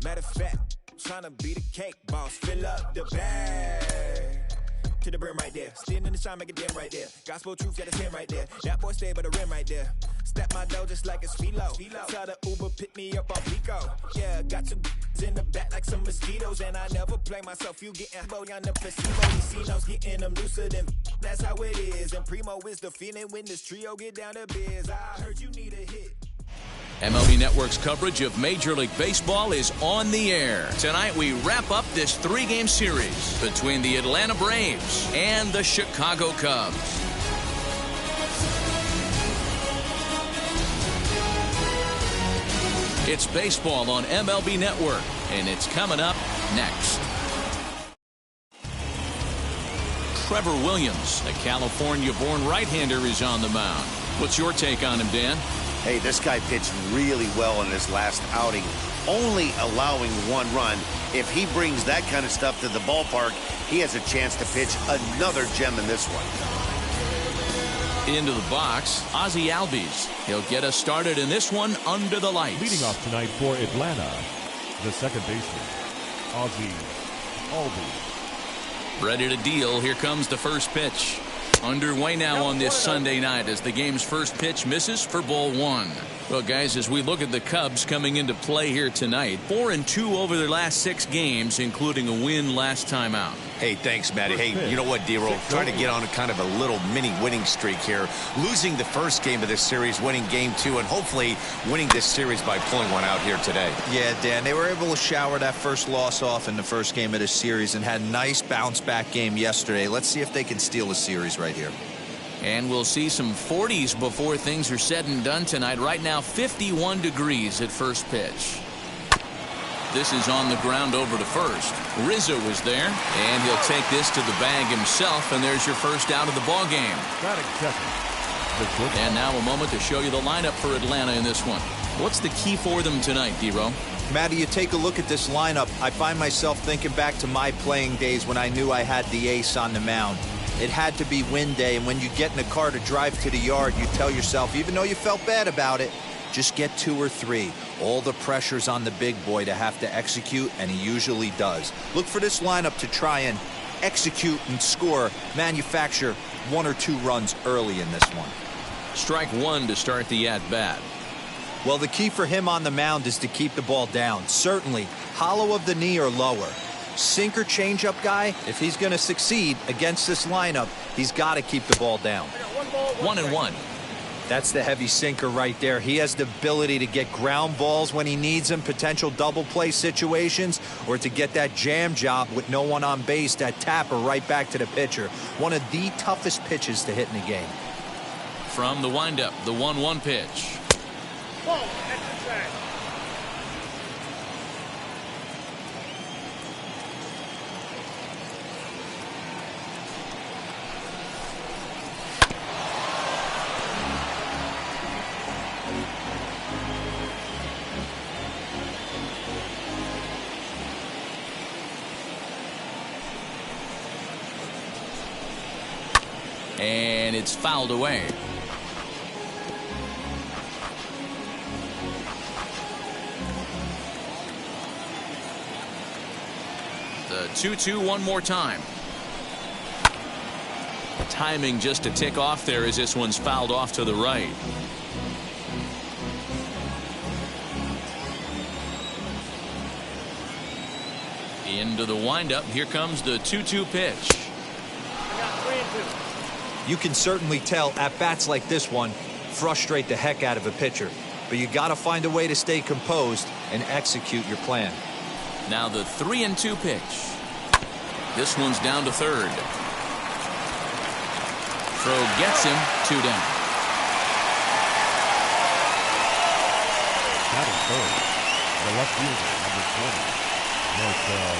Matter of fact, tryna be the cake boss. Fill up the bag to the brim right there. Standing in the shine, make it dim right there. Gospel truth, got his hand right there. That boy stay by the rim right there. Step my dough just like it's philo. Tell the Uber pick me up on Pico. Yeah, got some in the back like some mosquitoes, and I never play myself. You getting boy on the placebo. These C-notes getting them looser than that's how it is. And primo is the feeling when this trio get down to biz. I heard you need a hit. MLB Network's coverage of Major League Baseball is on the air. Tonight we wrap up this three-game series between the Atlanta Braves and the Chicago Cubs. It's baseball on MLB Network, and it's coming up next. Trevor Williams, a California-born right-hander, is on the mound. What's your take on him, Dan? Hey, this guy pitched really well in his last outing, only allowing 1 run. If he brings that kind of stuff to the ballpark, he has a chance to pitch another gem in this one. Into the box, Ozzie Albies. He'll get us started in this one under the lights. Leading off tonight for Atlanta, the second baseman, Ozzie Albies. Ready to deal. Here comes the first pitch. Underway now on this Sunday night as the game's first pitch misses for ball 1. Well, guys, as we look at the Cubs coming into play here tonight, 4-2 over their last 6 games, including a win last time out. Hey, thanks, Matty. Hey, you know what, D-Roll? Trying to get on a kind of a little mini winning streak here. Losing the first game of this series, winning game 2, and hopefully winning this series by pulling one out here today. Yeah, Dan, they were able to shower that first loss off in the first game of this series and had a nice bounce-back game yesterday. Let's see if they can steal the series right here. And we'll see some 40s before things are said and done tonight. Right now, 51 degrees at first pitch. This is on the ground over to first. Rizzo is there, and he'll take this to the bag himself, and there's your first out of the ball game. And now a moment to show you the lineup for Atlanta in this one. What's the key for them tonight, D-Row? Matty, you take a look at this lineup. I find myself thinking back to my playing days when I knew I had the ace on the mound. It had to be win day, and when you get in a car to drive to the yard, you tell yourself, even though you felt bad about it, just get 2 or 3. All the pressure's on the big boy to have to execute, and he usually does. Look for this lineup to try and execute and score, manufacture 1 or 2 runs early in this one. Strike 1 to start the at-bat. Well, the key for him on the mound is to keep the ball down. Certainly, hollow of the knee or lower. Sinker changeup guy, if he's going to succeed against this lineup, he's got to keep the ball down. 1-1. That's the heavy sinker right there. He has the ability to get ground balls when he needs them, potential double play situations, or to get that jam job with no one on base, that tapper right back to the pitcher. One of the toughest pitches to hit in the game. From the windup, the 1-1 pitch. And it's fouled away. The 2-2 one more time. Timing just a tick off there as this one's fouled off to the right. Into the windup. Here comes the 2-2 pitch. You can certainly tell at-bats like this one frustrate the heck out of a pitcher. But you got to find a way to stay composed and execute your plan. Now the 3-2 pitch. This one's down to third. Throw gets him, 2 down. Batting third, the left fielder, number 20, Marcell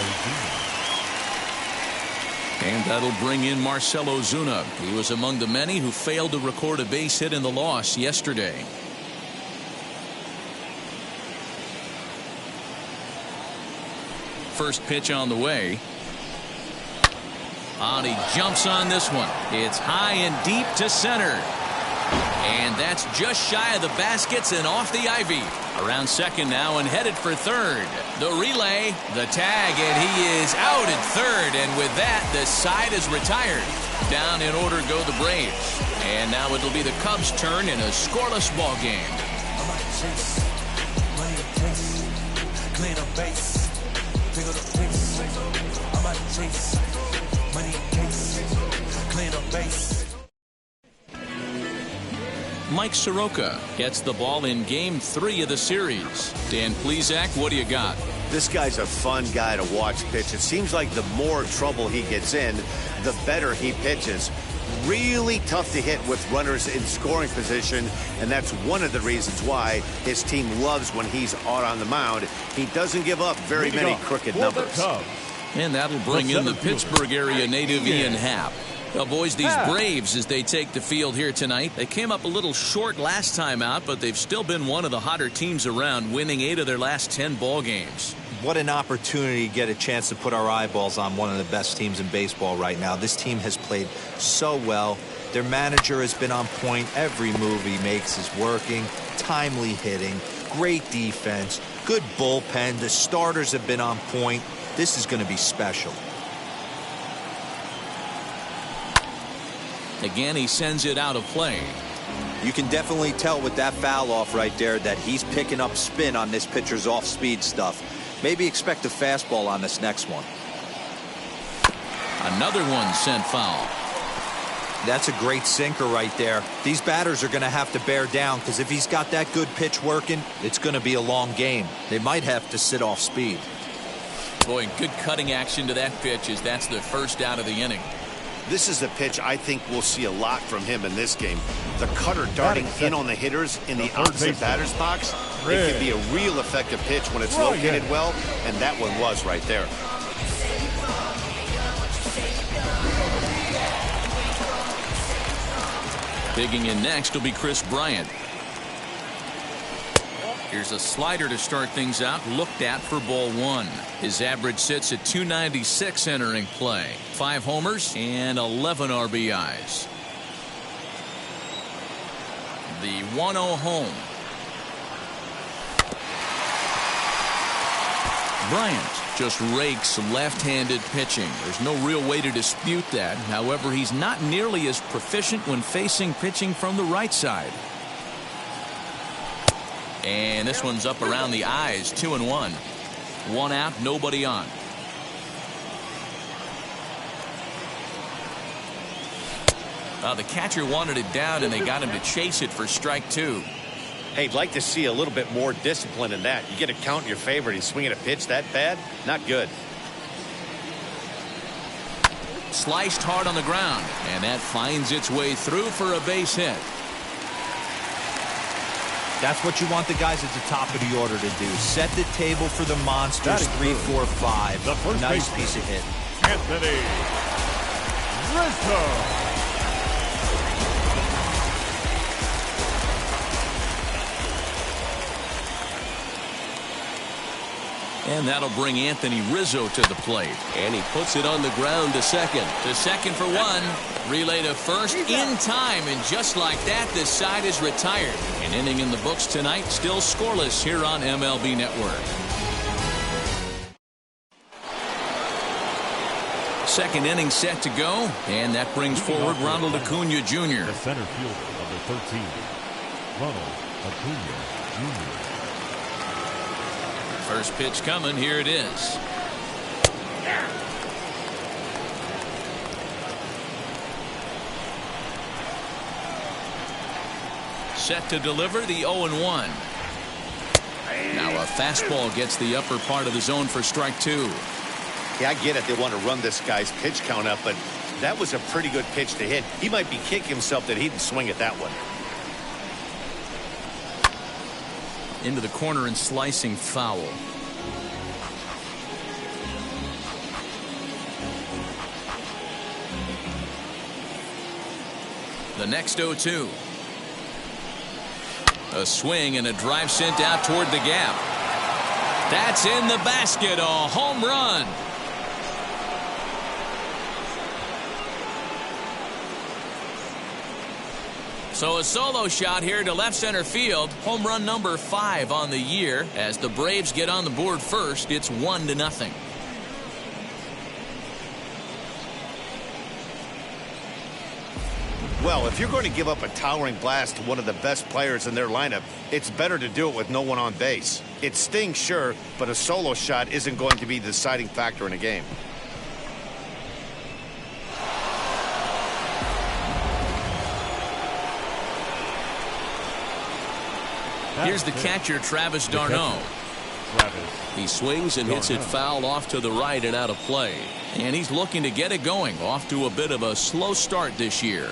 Ozuna. And that'll bring in Marcell Ozuna. He was among the many who failed to record a base hit in the loss yesterday. First pitch on the way. And he jumps on this one. It's high and deep to center. And that's just shy of the baskets and off the ivy. Around second now and headed for third. The relay, the tag, and he is out at third. And with that, the side is retired. Down in order go the Braves. And now it'll be the Cubs' turn in a scoreless ball game. Mike Soroka gets the ball in Game 3 of the series. Dan Plesac, what do you got? This guy's a fun guy to watch pitch. It seems like the more trouble he gets in, the better he pitches. Really tough to hit with runners in scoring position, and that's one of the reasons why his team loves when he's out on the mound. He doesn't give up very many crooked numbers. And that'll bring in the Pittsburgh area native Ian Happ. Well, boys, these Braves, as they take the field here tonight, they came up a little short last time out, but they've still been one of the hotter teams around, winning 8 of their last 10 ball games. What an opportunity to get a chance to put our eyeballs on one of the best teams in baseball right now. This team has played so well. Their manager has been on point. Every move he makes is working. Timely hitting, great defense, good bullpen. The starters have been on point. This is going to be special. Again, he sends it out of play. You can definitely tell with that foul off right there that he's picking up spin on this pitcher's off-speed stuff. Maybe expect a fastball on this next one. Another one sent foul. That's a great sinker right there. These batters are going to have to bear down because if he's got that good pitch working, it's going to be a long game. They might have to sit off speed. Boy, good cutting action to that pitch as that's the first out of the inning. This is a pitch I think we'll see a lot from him in this game. The cutter darting in on the hitters in the opposite batter's box. It can be a real effective pitch when it's located well, and that one was right there. Digging in next will be Chris Bryant. Here's a slider to start things out, looked at for ball 1. His average sits at 296 entering play. 5 homers and 11 RBIs. The 1-0 home. Bryant just rakes left-handed pitching. There's no real way to dispute that. However, he's not nearly as proficient when facing pitching from the right side. And this one's up around the eyes, 2-1. 1 out, nobody on. The catcher wanted it down, and they got him to chase it for strike 2. Hey, I'd like to see a little bit more discipline in that. You get a count in your favor, and he's swinging a pitch that bad? Not good. Sliced hard on the ground, and that finds its way through for a base hit. That's what you want the guys at the top of the order to do. Set the table for the monsters. 3, 4, 5. Nice piece of hit. Anthony Rizzo. And that'll bring Anthony Rizzo to the plate. And he puts it on the ground to second. To second for 1. Relay to first in time. And just like that, this side is retired. An inning in the books tonight. Still scoreless here on MLB Network. Second inning set to go. And that brings forward Ronald Acuna Jr. The center fielder, number 13, Ronald Acuna Jr. First pitch coming. Here it is. Set to deliver the 0-1. Now a fastball gets the upper part of the zone for strike 2. Yeah, I get it. They want to run this guy's pitch count up, but that was a pretty good pitch to hit. He might be kicking himself that he didn't swing at that one. Into the corner and slicing foul. The next 0-2. A swing and a drive sent out toward the gap. That's in the basket. A home run. So a solo shot here to left center field. Home run number 5 on the year. As the Braves get on the board first, it's 1-0. Well, if you're going to give up a towering blast to one of the best players in their lineup, it's better to do it with no one on base. It stings, sure, but a solo shot isn't going to be the deciding factor in a game. Here's the catcher, Travis d'Arnaud. He swings and hits it foul off to the right and out of play. And he's looking to get it going. Off to a bit of a slow start this year.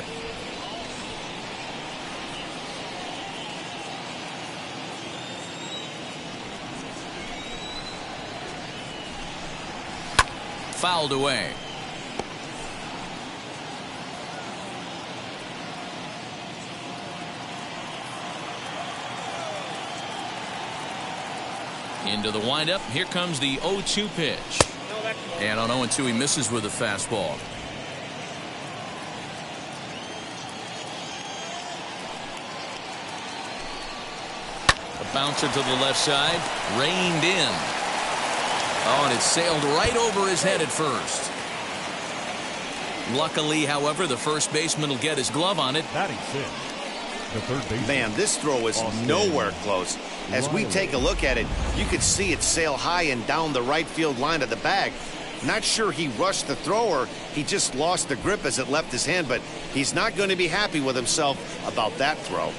Fouled away. Into the windup. Here comes the 0-2 pitch. And on 0-2 he misses with a fastball. A bouncer to the left side. Reined in. Oh, and it sailed right over his head at first. Luckily, however, the first baseman will get his glove on it. Batting six, the third baseman. Man, this throw is nowhere close. As we take a look at it, you could see it sail high and down the right field line of the bag. Not sure he rushed the thrower. He just lost the grip as it left his hand, but he's not going to be happy with himself about that throw.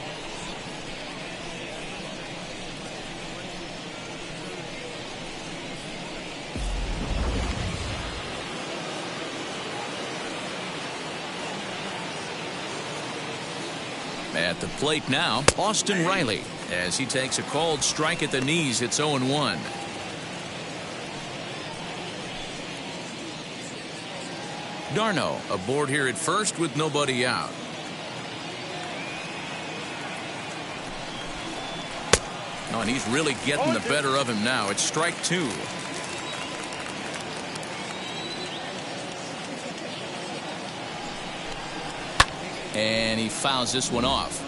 At the plate now, Austin Riley, as he takes a called strike at the knees. It's 0-1. d'Arnaud aboard here at first with nobody out. Oh, and he's really getting the better of him now. It's strike 2. And he fouls this one off.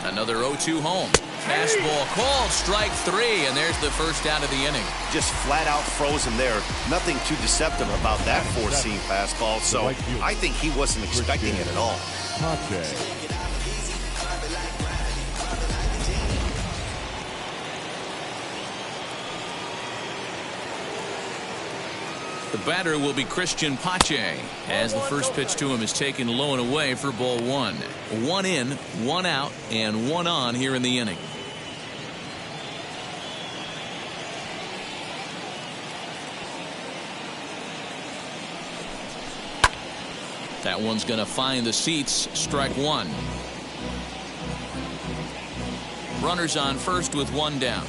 Another 0-2 home. Fastball called, strike 3, and there's the first out of the inning. Just flat out frozen there. Nothing too deceptive about that four-seam fastball, so I think he wasn't expecting it at all. The batter will be Christian Pache, as the first pitch to him is taken low and away for ball 1. 1 in, 1 out, and 1 on here in the inning. That one's going to find the seats. Strike 1. Runners on first with 1 down.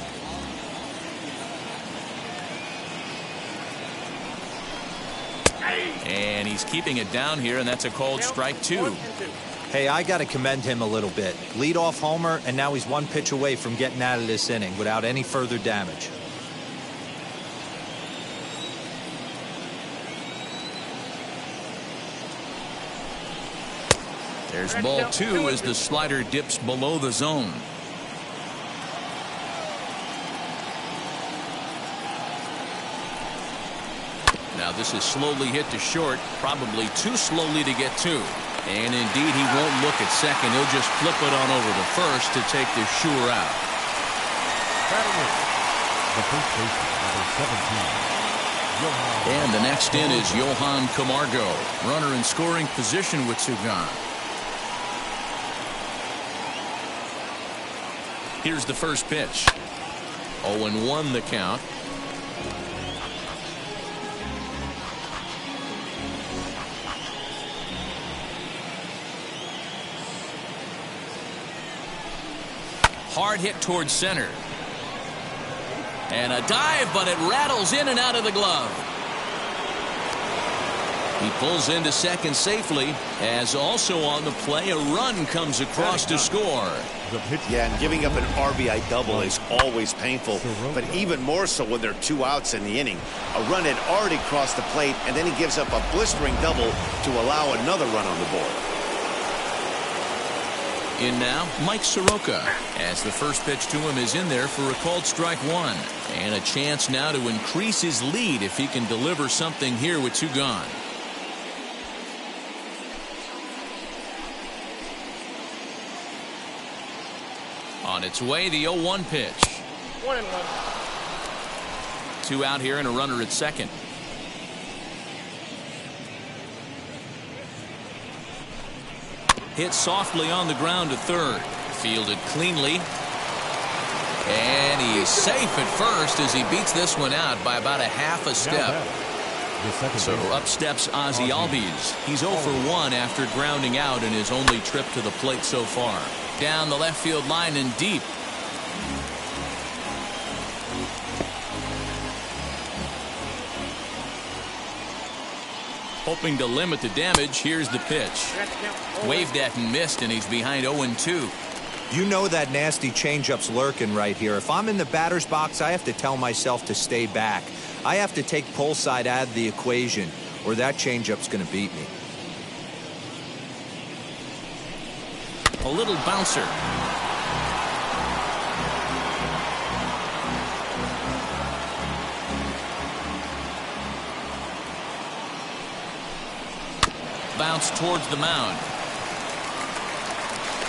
And he's keeping it down here, and that's a called strike 2. Hey, I got to commend him a little bit. Leadoff homer, and now he's 1 pitch away from getting out of this inning without any further damage. There's ball 2 as the slider dips below the zone. Now this is slowly hit to short, probably too slowly to get to. And indeed he won't look at second. He'll just flip it on over to first to take this sure out. The first baseman, number 17. And the next in is Johan Camargo. Runner in scoring position with 2 gone. Here's the first pitch. 0-1 the count. Hard hit towards center. And a dive, but it rattles in and out of the glove. He pulls into second safely, as also on the play, a run comes across to score. Yeah, and giving up an RBI double is always painful, but even more so when there are 2 outs in the inning. A run had already crossed the plate, and then he gives up a blistering double to allow another run on the board. In now, Mike Soroka, as the first pitch to him is in there for a called strike 1. And a chance now to increase his lead if he can deliver something here with 2 gone. On its way, the 0-1 pitch. 1-1. 2 out here and a runner at second. Hit softly on the ground to third. Fielded cleanly. And he's safe at first as he beats this one out by about a half a step. So up steps Ozzie Albies. He's 0 for 1 after grounding out in his only trip to the plate so far. Down the left field line and deep. Hoping to limit the damage, here's the pitch. Waved at and missed, and he's behind 0-2. You know that nasty changeup's lurking right here. If I'm in the batter's box, I have to tell myself to stay back. I have to take pull side out of the equation, or that changeup's going to beat me. A little bouncer. Bounce towards the mound.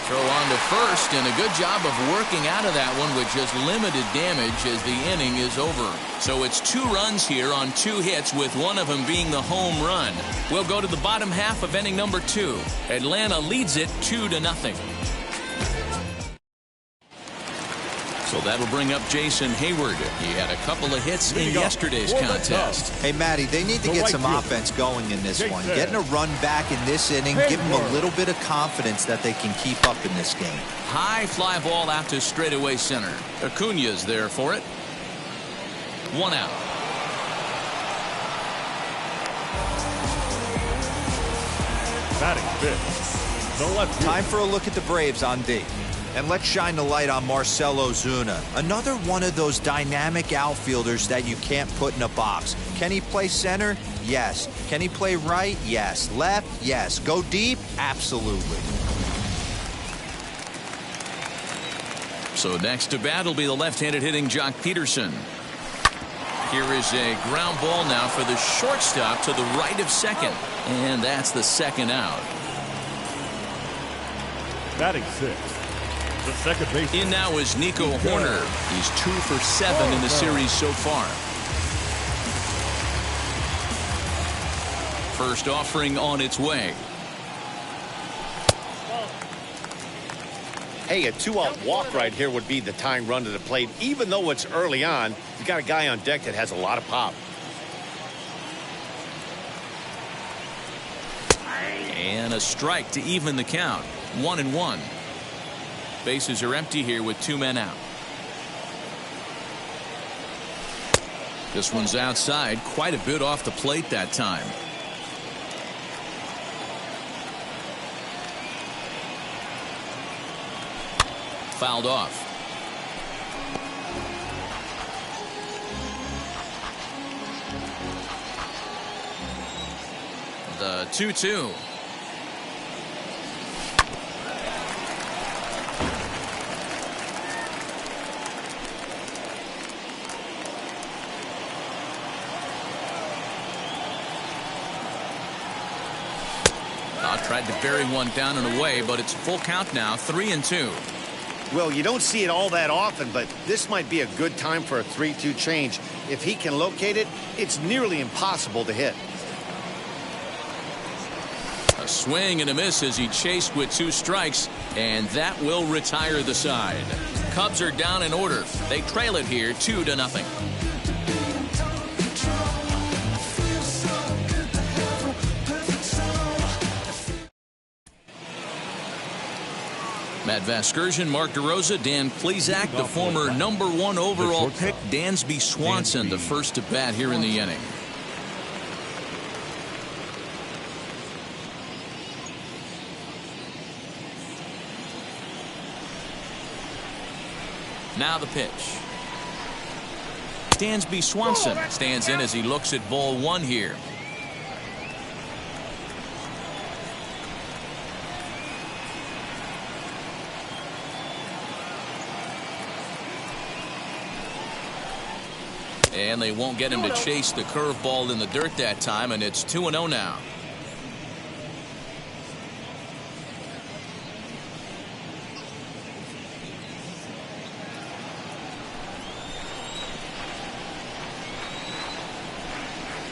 Throw on to first, and a good job of working out of that one with just limited damage as the inning is over. So it's 2 runs here on 2 hits, with one of them being the home run. We'll go to the bottom half of inning number 2. Atlanta leads it 2-0. So that'll bring up Jason Hayward. He had a couple of hits in yesterday's contest. Hey, Matty, they need to get some offense going in this one. Getting a run back in this inning, give them a little bit of confidence that they can keep up in this game. High fly ball out to straightaway center. Acuna's there for it. 1 out. Batting fifth, the left. Time for a look at the Braves on D. And let's shine the light on Marcell Ozuna. Another one of those dynamic outfielders that you can't put in a box. Can he play center? Yes. Can he play right? Yes. Left? Yes. Go deep? Absolutely. So next to bat will be the left-handed hitting Jock Peterson. Here is a ground ball now for the shortstop to the right of second. And that's the 2nd out. Batting sixth, the second baseman. In now is Nico Horner. He's 2 for 7 in the series so far. First offering on its way. Hey, a 2-out walk right here would be the tying run to the plate. Even though it's early on, you got a guy on deck that has a lot of pop. And a strike to even the count. 1-1. Bases are empty here with 2 men out. This one's outside, quite a bit off the plate that time. Fouled off. The 2-2. Tried to bury one down and away, but it's full count now, 3-2. Well, you don't see it all that often, but this might be a good time for a 3-2 change. If he can locate it, it's nearly impossible to hit. A swing and a miss as he chased with 2 strikes, and that will retire the side. Cubs are down in order. They trail it here 2-0. Matt Vasgersian, Mark DeRosa, Dan Plesac, the former #1 overall pick, Dansby Swanson, the first to bat here in the inning. Now the pitch. Dansby Swanson stands in as he looks at ball one here. And they won't get him to chase the curveball in the dirt that time, and it's 2-0 now.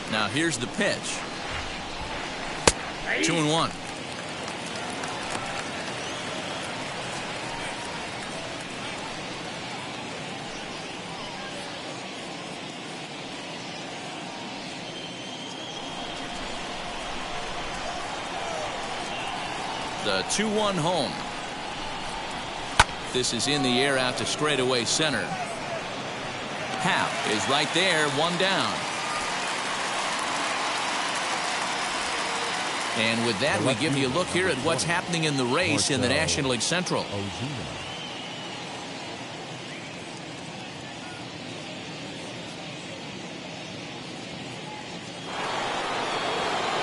Now here's the pitch. 2-1. The 2-1 home. This is in the air out to straightaway center. Happ is right there, one down. And with that, we give you a look here at what's happening in the race in the National League Central.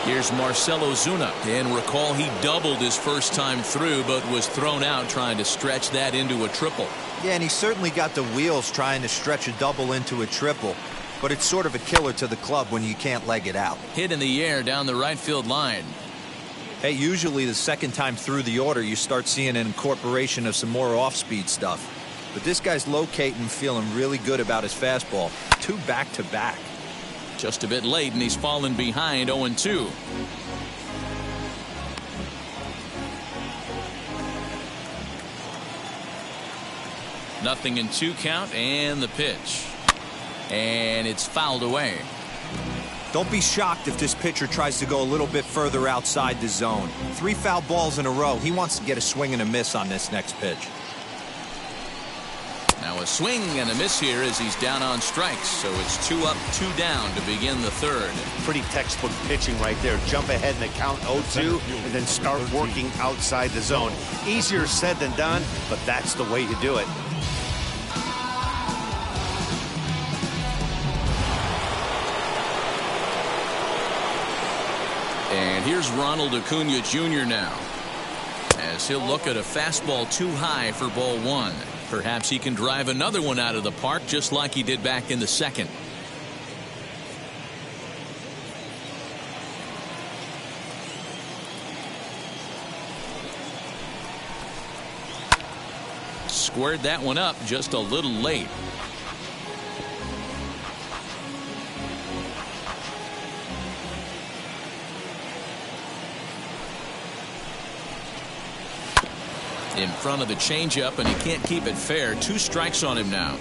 Here's Marcell Ozuna. And recall he doubled his first time through, but was thrown out trying to stretch that into a triple. Yeah, and he certainly got the wheels trying to stretch a double into a triple. But it's sort of a killer to the club when you can't leg it out. Hit in the air down the right field line. Hey, usually the second time through the order, you start seeing an incorporation of some more off-speed stuff. But this guy's locating, feeling really good about his fastball. 2 back-to-back. Just a bit late, and he's fallen behind 0-2. Nothing in 2 count, and the pitch. And it's fouled away. Don't be shocked if this pitcher tries to go a little bit further outside the zone. 3 foul balls in a row. He wants to get a swing and a miss on this next pitch. Now a swing and a miss here as he's down on strikes. So it's 2 up, 2 down to begin the third. Pretty textbook pitching right there. Jump ahead in the count 0-2 and then start working outside the zone. Easier said than done, but that's the way to do it. And here's Ronald Acuna Jr. now, as he'll look at a fastball too high for ball one. Perhaps he can drive another one out of the park just like he did back in the second. Squared that one up just a little late. In front of the changeup, and he can't keep it fair. 2 strikes on him now.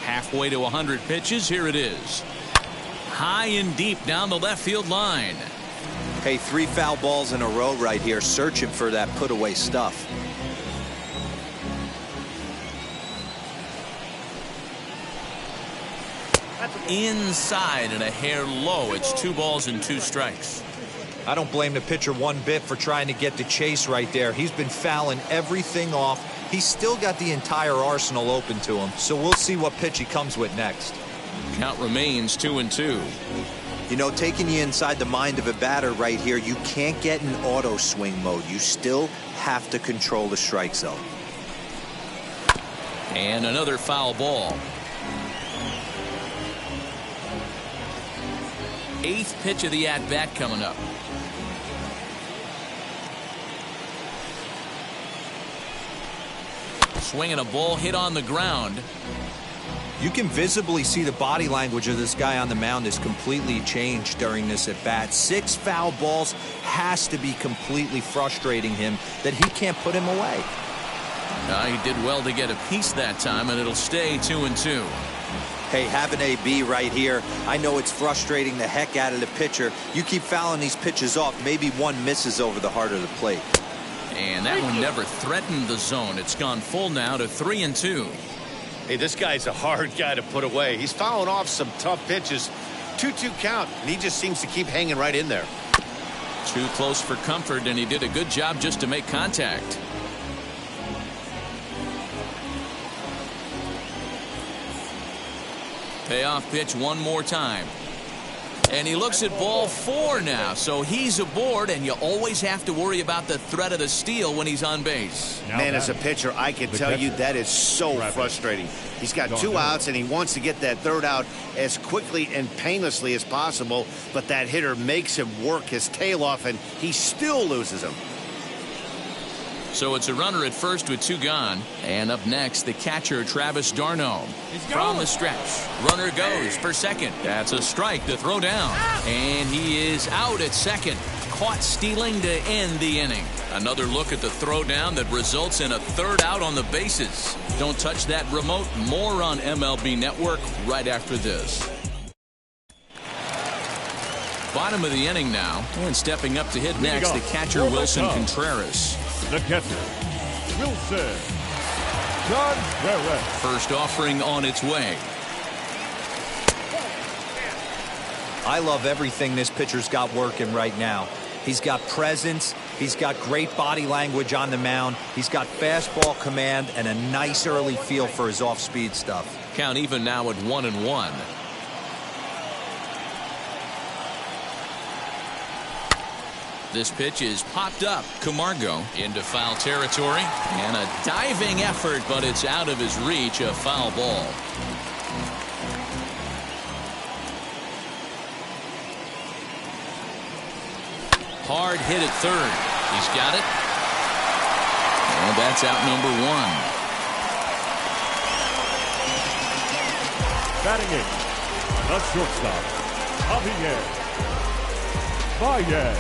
Halfway to 100 pitches. Here it is. High and deep down the left field line. Hey, 3 foul balls in a row right here, searching for that put-away stuff. Inside and a hair low. It's 2 balls and 2 strikes. I don't blame the pitcher one bit for trying to get the chase right there. He's been fouling everything off. He's still got the entire arsenal open to him. So we'll see what pitch he comes with next. Count remains 2-2. You know, taking you inside the mind of a batter right here, you can't get in auto swing mode. You still have to control the strike zone. And another foul ball. 8th pitch of the at-bat coming up. Swinging a ball hit on the ground. You can visibly see the body language of this guy on the mound is completely changed during this at-bat. 6 foul balls has to be completely frustrating him that he can't put him away. He did well to get a piece that time, and it'll stay 2-2. Hey, have an AB right here. I know it's frustrating the heck out of the pitcher. You keep fouling these pitches off, maybe one misses over the heart of the plate. And that one never threatened the zone. It's gone full now to 3-2. Hey, this guy's a hard guy to put away. He's fouling off some tough pitches. 2-2 count, and he just seems to keep hanging right in there. Too close for comfort, and he did a good job just to make contact. Payoff pitch one more time. And he looks at ball 4 now, so he's aboard, and you always have to worry about the threat of the steal when he's on base. Man, as a pitcher, I can tell you that is so frustrating. He's got 2 outs, and he wants to get that 3rd out as quickly and painlessly as possible, but that hitter makes him work his tail off, and he still loses him. So it's a runner at first with 2 gone. And up next, the catcher, Travis d'Arnaud. From the stretch, runner goes for second. That's a strike to throw down. And he is out at second. Caught stealing to end the inning. Another look at the throw down that results in a 3rd out on the bases. Don't touch that remote. More on MLB Network right after this. Bottom of the inning now. And stepping up to hit next, the catcher, Wilson Contreras. The catcher, Wilson Contreras. First offering on its way. I love everything this pitcher's got working right now. He's got presence. He's got great body language on the mound. He's got fastball command and a nice early feel for his off-speed stuff. Count even now at 1-1. This pitch is popped up. Camargo into foul territory. And a diving effort, but it's out of his reach. A foul ball. Hard hit at 3rd. He's got it. And that's out number 1. Batting in, the shortstop, Javier Baez.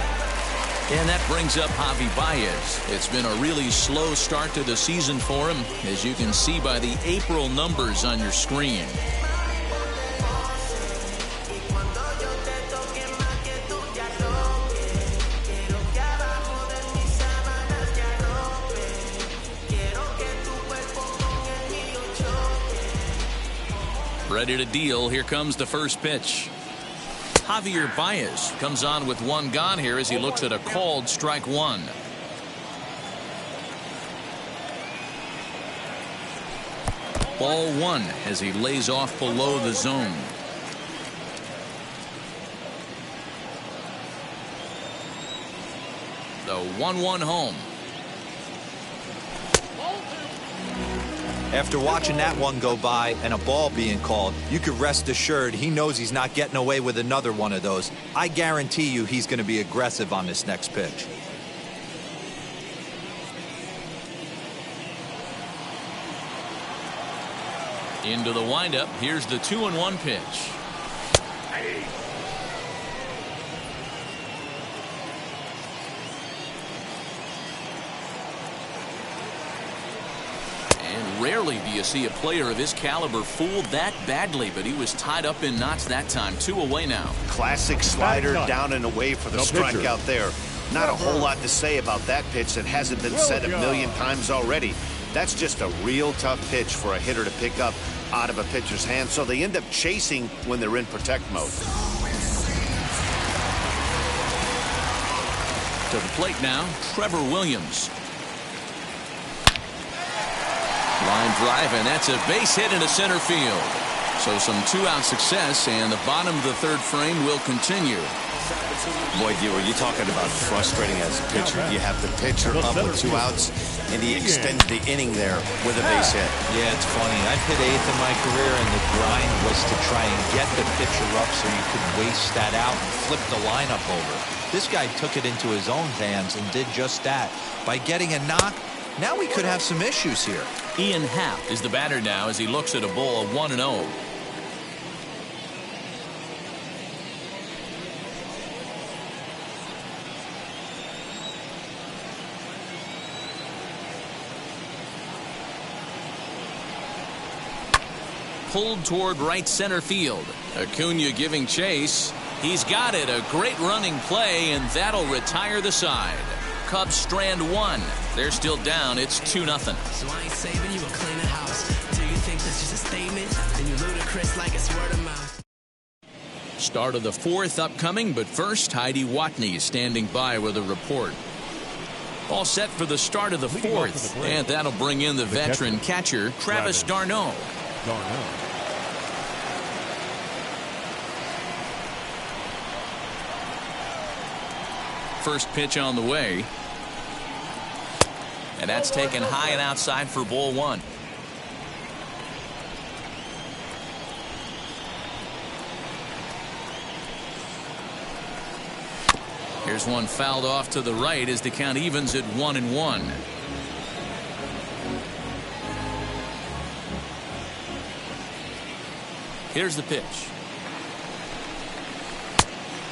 And that brings up Javi Baez. It's been a really slow start to the season for him, as you can see by the April numbers on your screen. Ready to deal. Here comes the first pitch. Javier Baez comes on with 1 gone here as he looks at a called strike 1. Ball 1 as he lays off below the zone. The 1-1 home. After watching that one go by and a ball being called, you could rest assured he knows he's not getting away with another one of those. I guarantee you he's going to be aggressive on this next pitch. Into the windup. Here's the 2-1 pitch. Rarely do you see a player of his caliber fooled that badly, but he was tied up in knots that time. 2 away now. Classic slider down and away for the strike out there. Not a whole lot to say about that pitch that hasn't been said a million times already. That's just a real tough pitch for a hitter to pick up out of a pitcher's hand, so they end up chasing when they're in protect mode. To the plate now, Trevor Williams. Line drive, and that's a base hit into center field. So some 2-out success, and the bottom of the 3rd frame will continue. Boy, you talking about frustrating as a pitcher. You have the pitcher up with 2 outs, and he extends the inning there with a base hit. Yeah, it's funny. I've hit 8th in my career, and the grind was to try and get the pitcher up so you could waste that out and flip the lineup over. This guy took it into his own hands and did just that. By getting a knock, now we could have some issues here. Ian Happ is the batter now as he looks at a ball of 1-0. Pulled toward right center field. Acuna giving chase. He's got it. A great running play, and that'll retire the side. Cubs strand 1. They're still down. It's 2-0. So I ain't saving you a cleaner house. Do you think that's just a statement? Then you ludicrous like it's word of mouth. Start of the fourth upcoming, but first, Heidi Watney standing by with a report. All set for the start of the fourth, and that'll bring in the veteran catcher, Travis d'Arnaud. First pitch on the way. And that's taken high and outside for ball one. Here's one fouled off to the right as the count evens at 1-1. Here's the pitch.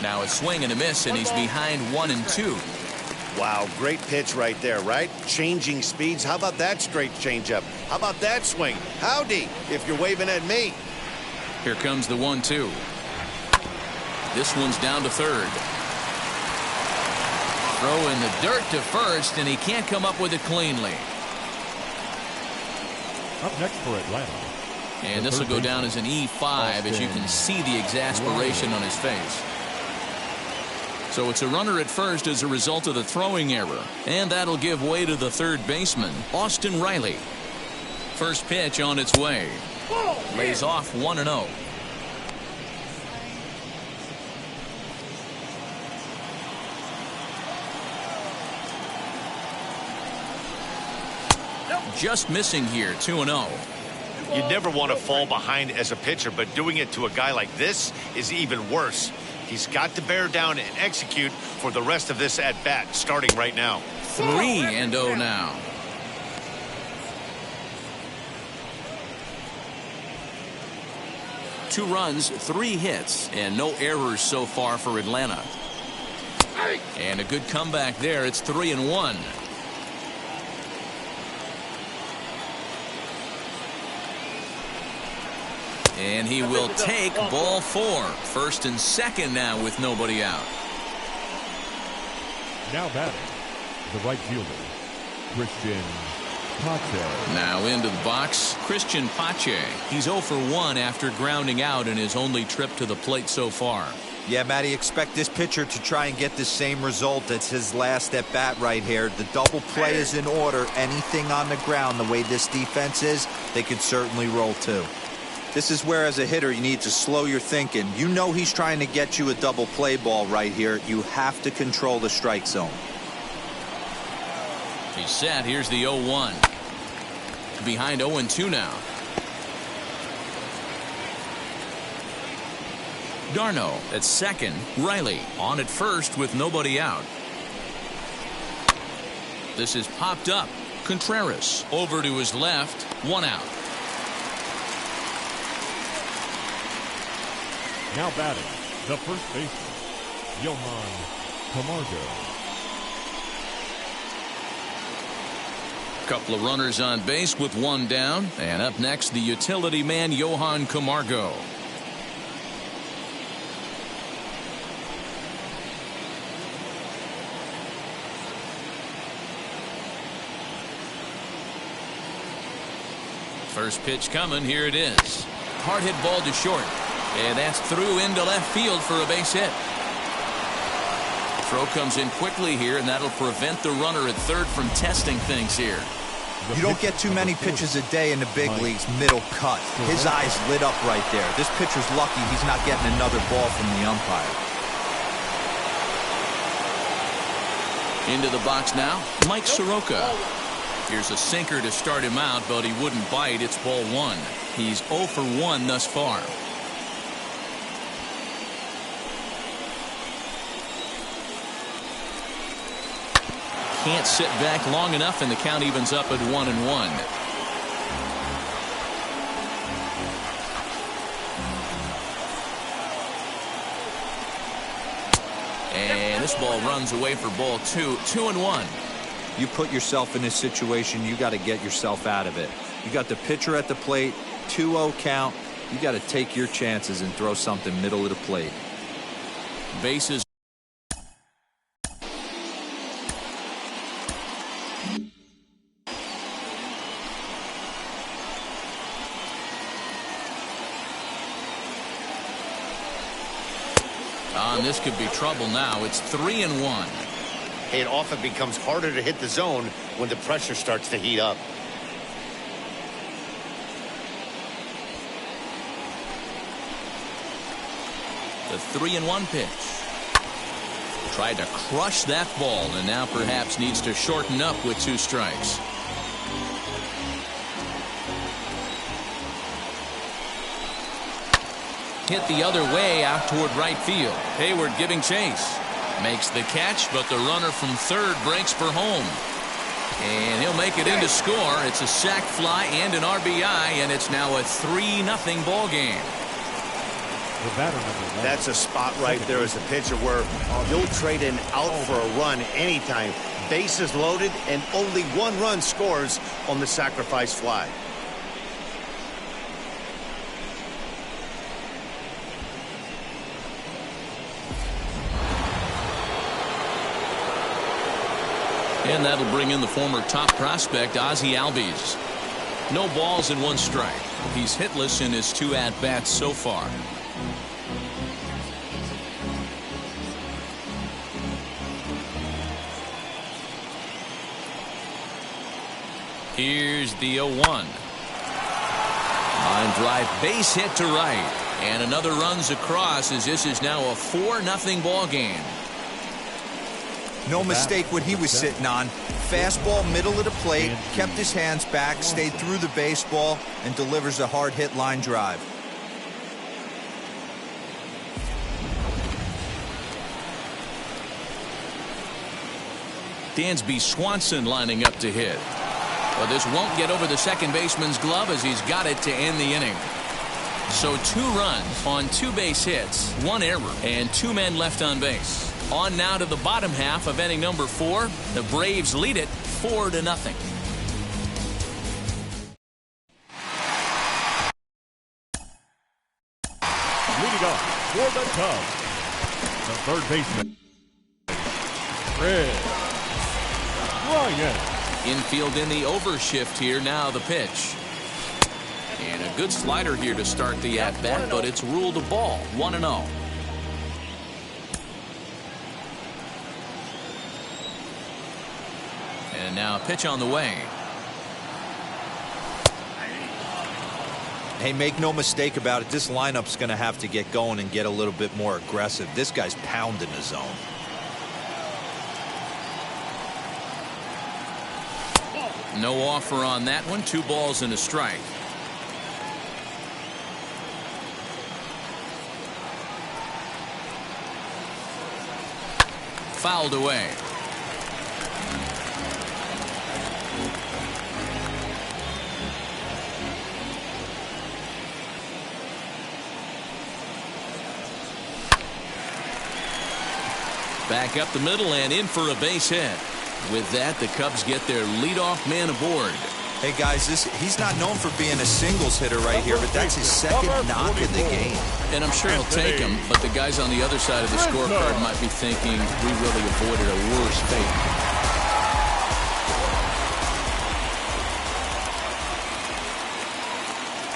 Now a swing and a miss, and he's behind 1-2. Wow, great pitch right there, right? Changing speeds. How about that straight changeup? How about that swing? Howdy, if you're waving at me. Here comes the 1-2. This one's down to third. Throw in the dirt to first, and he can't come up with it cleanly. Up next for Atlanta. And this will go down as an E5 as you can see the exasperation on his face. So it's a runner at first as a result of the throwing error. And that'll give way to the third baseman, Austin Riley. First pitch on its way. Lays off 1-0. Just missing here, 2-0. You never want to fall behind as a pitcher, but doing it to a guy like this is even worse. He's got to bear down and execute for the rest of this at-bat, starting right now. 3-0 now. Two runs, 3 hits, and no errors so far for Atlanta. And a good comeback there. It's 3-1. And he will take ball 4. First and second now with nobody out. Now batting, the right fielder, Christian Pache. Now into the box, Christian Pache. He's 0 for 1 after grounding out in his only trip to the plate so far. Yeah, Matty, expect this pitcher to try and get the same result as his last at bat right here. The double play is in order. Anything on the ground, the way this defense is, they could certainly roll too. This is where, as a hitter, you need to slow your thinking. You know he's trying to get you a double play ball right here. You have to control the strike zone. He's set. Here's the 0-1. Behind 0-2 now. d'Arnaud at second. Riley on at first with nobody out. This is popped up. Contreras over to his left. 1 out. Now batting, the first baseman, Johan Camargo. Couple of runners on base with 1 down. And up next, the utility man, Johan Camargo. First pitch coming. Here it is. Hard hit ball to short. And that's through into left field for a base hit. Throw comes in quickly here, and that'll prevent the runner at third from testing things here. You don't get too many pitches a day in the big leagues, middle cut. His eyes lit up right there. This pitcher's lucky he's not getting another ball from the umpire. Into the box now, Mike Soroka. Here's a sinker to start him out, but he wouldn't bite. It's ball 1. He's 0 for 1 thus far. Can't sit back long enough, and the count evens up at 1-1. And this ball runs away for ball 2. 2-1. You put yourself in this situation, you got to get yourself out of it. You got the pitcher at the plate, 2-0 count. You got to take your chances and throw something middle of the plate. Bases. And this could be trouble now. It's 3-1. It often becomes harder to hit the zone when the pressure starts to heat up. The 3-1 pitch. Tried to crush that ball, and now perhaps needs to shorten up with 2 strikes. Hit the other way out toward right field. Hayward giving chase. Makes the catch, but the runner from third breaks for home. And he'll make it in to score. It's a sac fly and an RBI, and it's now a 3-0 ball game. That's a spot right there as a pitcher where you'll trade an out for a run anytime. Bases loaded, and only 1 run scores on the sacrifice fly. And that'll bring in the former top prospect, Ozzie Albies. No balls and 1 strike. He's hitless in his 2 at-bats so far. Here's the 0-1. Line drive, base hit to right. And another runs across as this is now a 4-0 ball game. No mistake what he was sitting on. Fastball, middle of the plate, kept his hands back, stayed through the baseball, and delivers a hard hit line drive. Dansby Swanson lining up to hit. Well, this won't get over the second baseman's glove as he's got it to end the inning. So 2 runs on 2 base hits, 1 error, and 2 men left on base. On now to the bottom half of inning number 4. The Braves lead it 4-0. Leading off for the Cubs, the third baseman, Chris Ryan. Infield in the overshift here. Now the pitch. And a good slider here to start the at-bat, but it's ruled a ball. 1-0. And now a pitch on the way. Hey, make no mistake about it. This lineup's going to have to get going and get a little bit more aggressive. This guy's pounding the zone. No offer on that one. 2 balls and a strike. Fouled away. Back up the middle and in for a base hit. With that, the Cubs get their leadoff man aboard. Hey, guys, he's not known for being a singles hitter right here, but that's his second knock in the game. And I'm sure he'll take him, but the guys on the other side of the scorecard might be thinking we really avoided a worse fate.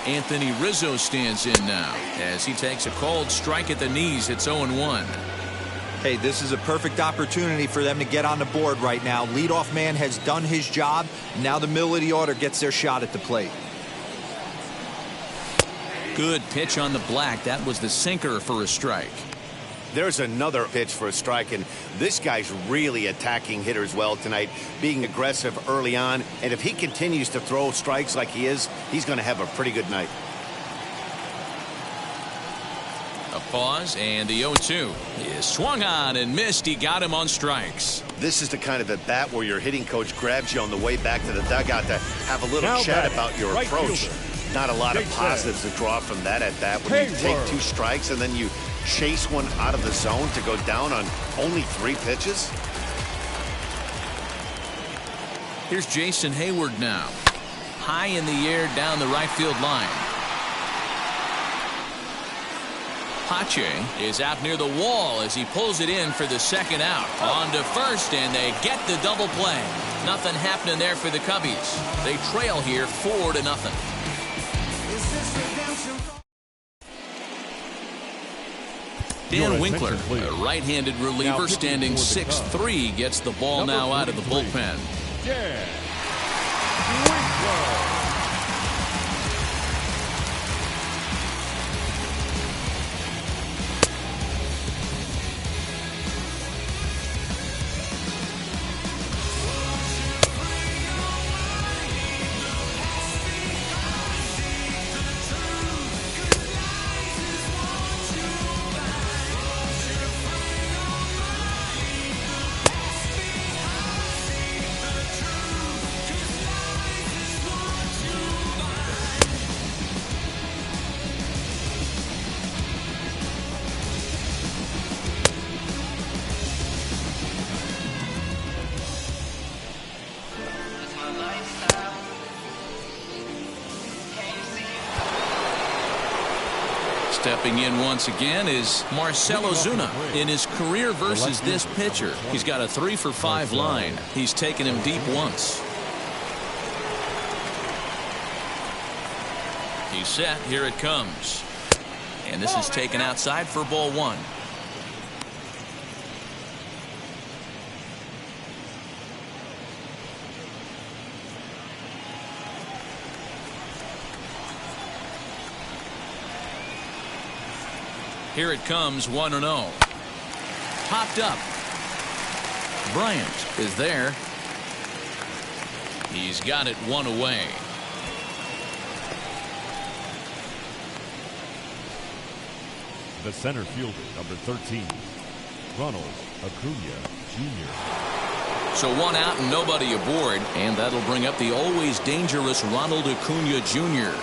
Anthony Rizzo stands in now as he takes a called strike at the knees. It's 0-1. Hey, this is a perfect opportunity for them to get on the board right now. Leadoff man has done his job. Now the middle of the order gets their shot at the plate. Good pitch on the black. That was the sinker for a strike. There's another pitch for a strike, and this guy's really attacking hitters well tonight, being aggressive early on. And if he continues to throw strikes like he is, he's going to have a pretty good night. A pause, and the 0-2 is swung on and missed. He got him on strikes. This is the kind of at bat where your hitting coach grabs you on the way back to the dugout to have a little chat about your approach. Not a lot of positives to draw from that at bat when you take 2 strikes and then you chase one out of the zone to go down on only 3 pitches. Here's Jason Hayward now. High in the air down the right field line. Pache is out near the wall as he pulls it in for the second out. On to first, and they get the double play. Nothing happening there for the Cubbies. They trail here 4-0. Dan Winkler, attention, please. a right-handed reliever standing 6'3", gets the ball now out of the bullpen. Yeah. Winkler. Stepping in once again is Marcell Ozuna. In his career versus this pitcher, he's got a 3-for-5 line. He's taken him deep once. He's set. Here it comes. And this is taken outside for ball 1. Here it comes, 1-0. Popped up. Bryant is there. He's got it 1 away. The center fielder, number 13, Ronald Acuna Jr. So 1 out and nobody aboard, and that'll bring up the always dangerous Ronald Acuna Jr.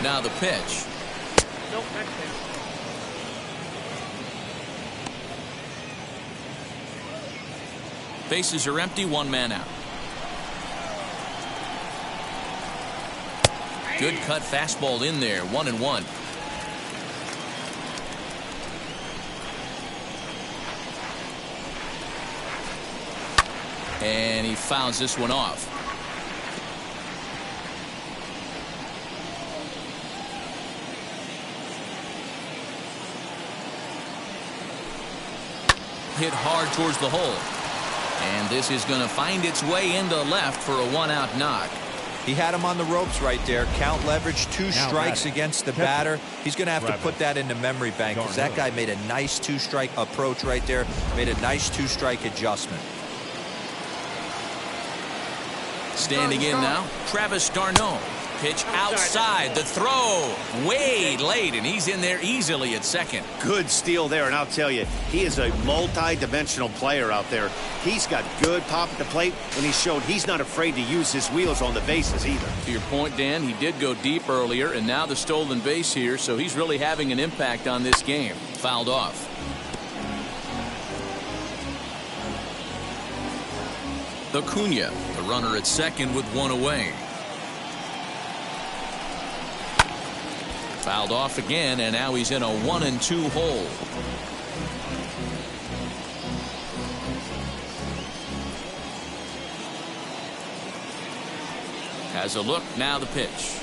Now the pitch. Bases are empty, 1 man out. Good cut fastball in there, 1-1. And he fouls this one off. Hit hard towards the hole. And this is going to find its way into left for a 1-out knock. He had him on the ropes right there. Count leverage, 2 strikes against the batter. He's going to have to put that into memory bank because that guy made a nice 2-strike approach right there. Made a nice 2-strike adjustment. Standing in now, Travis d'Arnaud. Pitch outside. The throw way late, and he's in there easily at second. Good steal there, and I'll tell you, he is a multi-dimensional player out there. He's got good pop at the plate, and he showed he's not afraid to use his wheels on the bases either. To your point, Dan, he did go deep earlier, and now the stolen base here, so he's really having an impact on this game. Fouled off. Acuna, the runner at second with 1 away. Fouled off again, and now he's in a 1-2 hole. Has a look, now the pitch.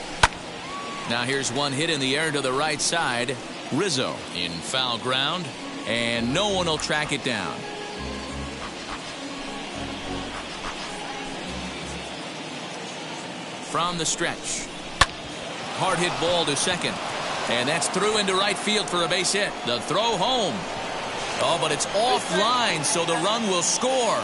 Now here's one hit in the air to the right side. Rizzo in foul ground, and no one will track it down. From the stretch. Hard hit ball to second. And that's through into right field for a base hit. The throw home. Oh, but it's offline, so the run will score.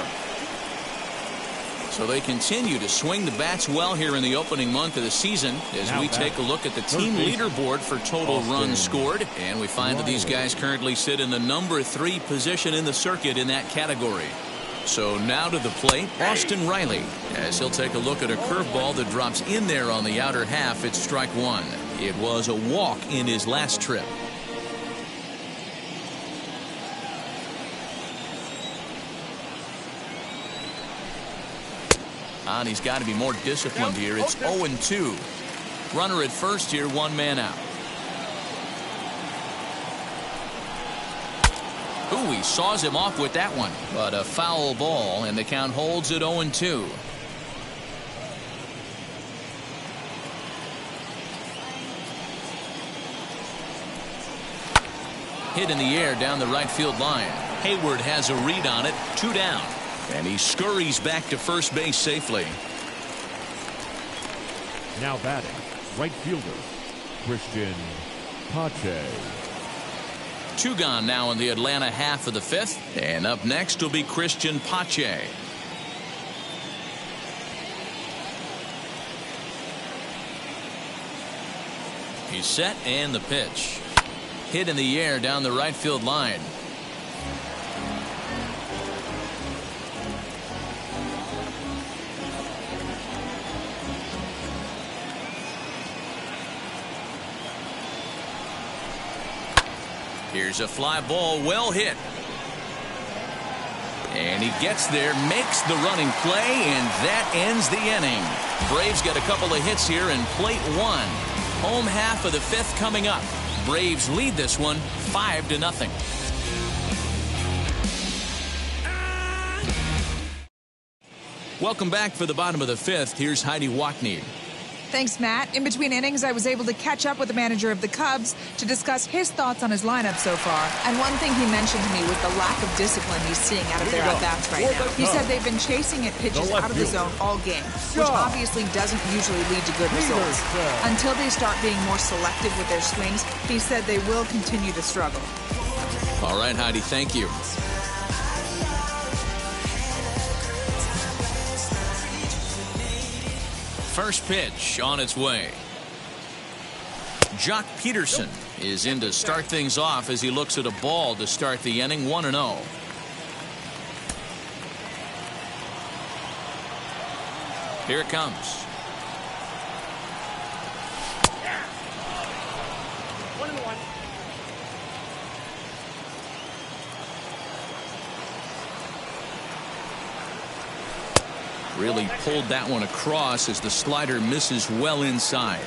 So they continue to swing the bats well here in the opening month of the season as we take a look at the team leaderboard for total runs scored. And we find that these guys currently sit in the number 3 position in the circuit in that category. So now to the plate, Austin Riley, as he'll take a look at a curveball that drops in there on the outer half. It's strike 1. It was a walk in his last trip. And he's got to be more disciplined here. It's 0-2. Runner at first here, 1 man out. Ooh, he saws him off with that one. But a foul ball, and the count holds at 0-2. Hit in the air down the right field line. Hayward has a read on it. 2 down. And he scurries back to first base safely. Now batting, right fielder, Christian Pache. 2 gone now in the Atlanta half of the 5th. And up next will be Christian Pache. He's set and the pitch. Hit in the air down the right field line. Here's a fly ball, well hit. And he gets there, makes the running play, and that ends the inning. Braves got a couple of hits here in plate 1. Home half of the 5th coming up. Braves lead this one 5-0. Welcome back for the bottom of the 5th. Here's Heidi Wackney. Thanks, Matt. In between innings, I was able to catch up with the manager of the Cubs to discuss his thoughts on his lineup so far. And one thing he mentioned to me was the lack of discipline he's seeing out of their at-bats right now. He said they've been chasing at pitches out of the zone all game, which obviously doesn't usually lead to good results. Until they start being more selective with their swings, he said they will continue to struggle. All right, Heidi, thank you. First pitch on its way. Jock Peterson is in to start things off as he looks at a ball to start the inning. 1-0. Here it comes. Really pulled that one across as the slider misses well inside.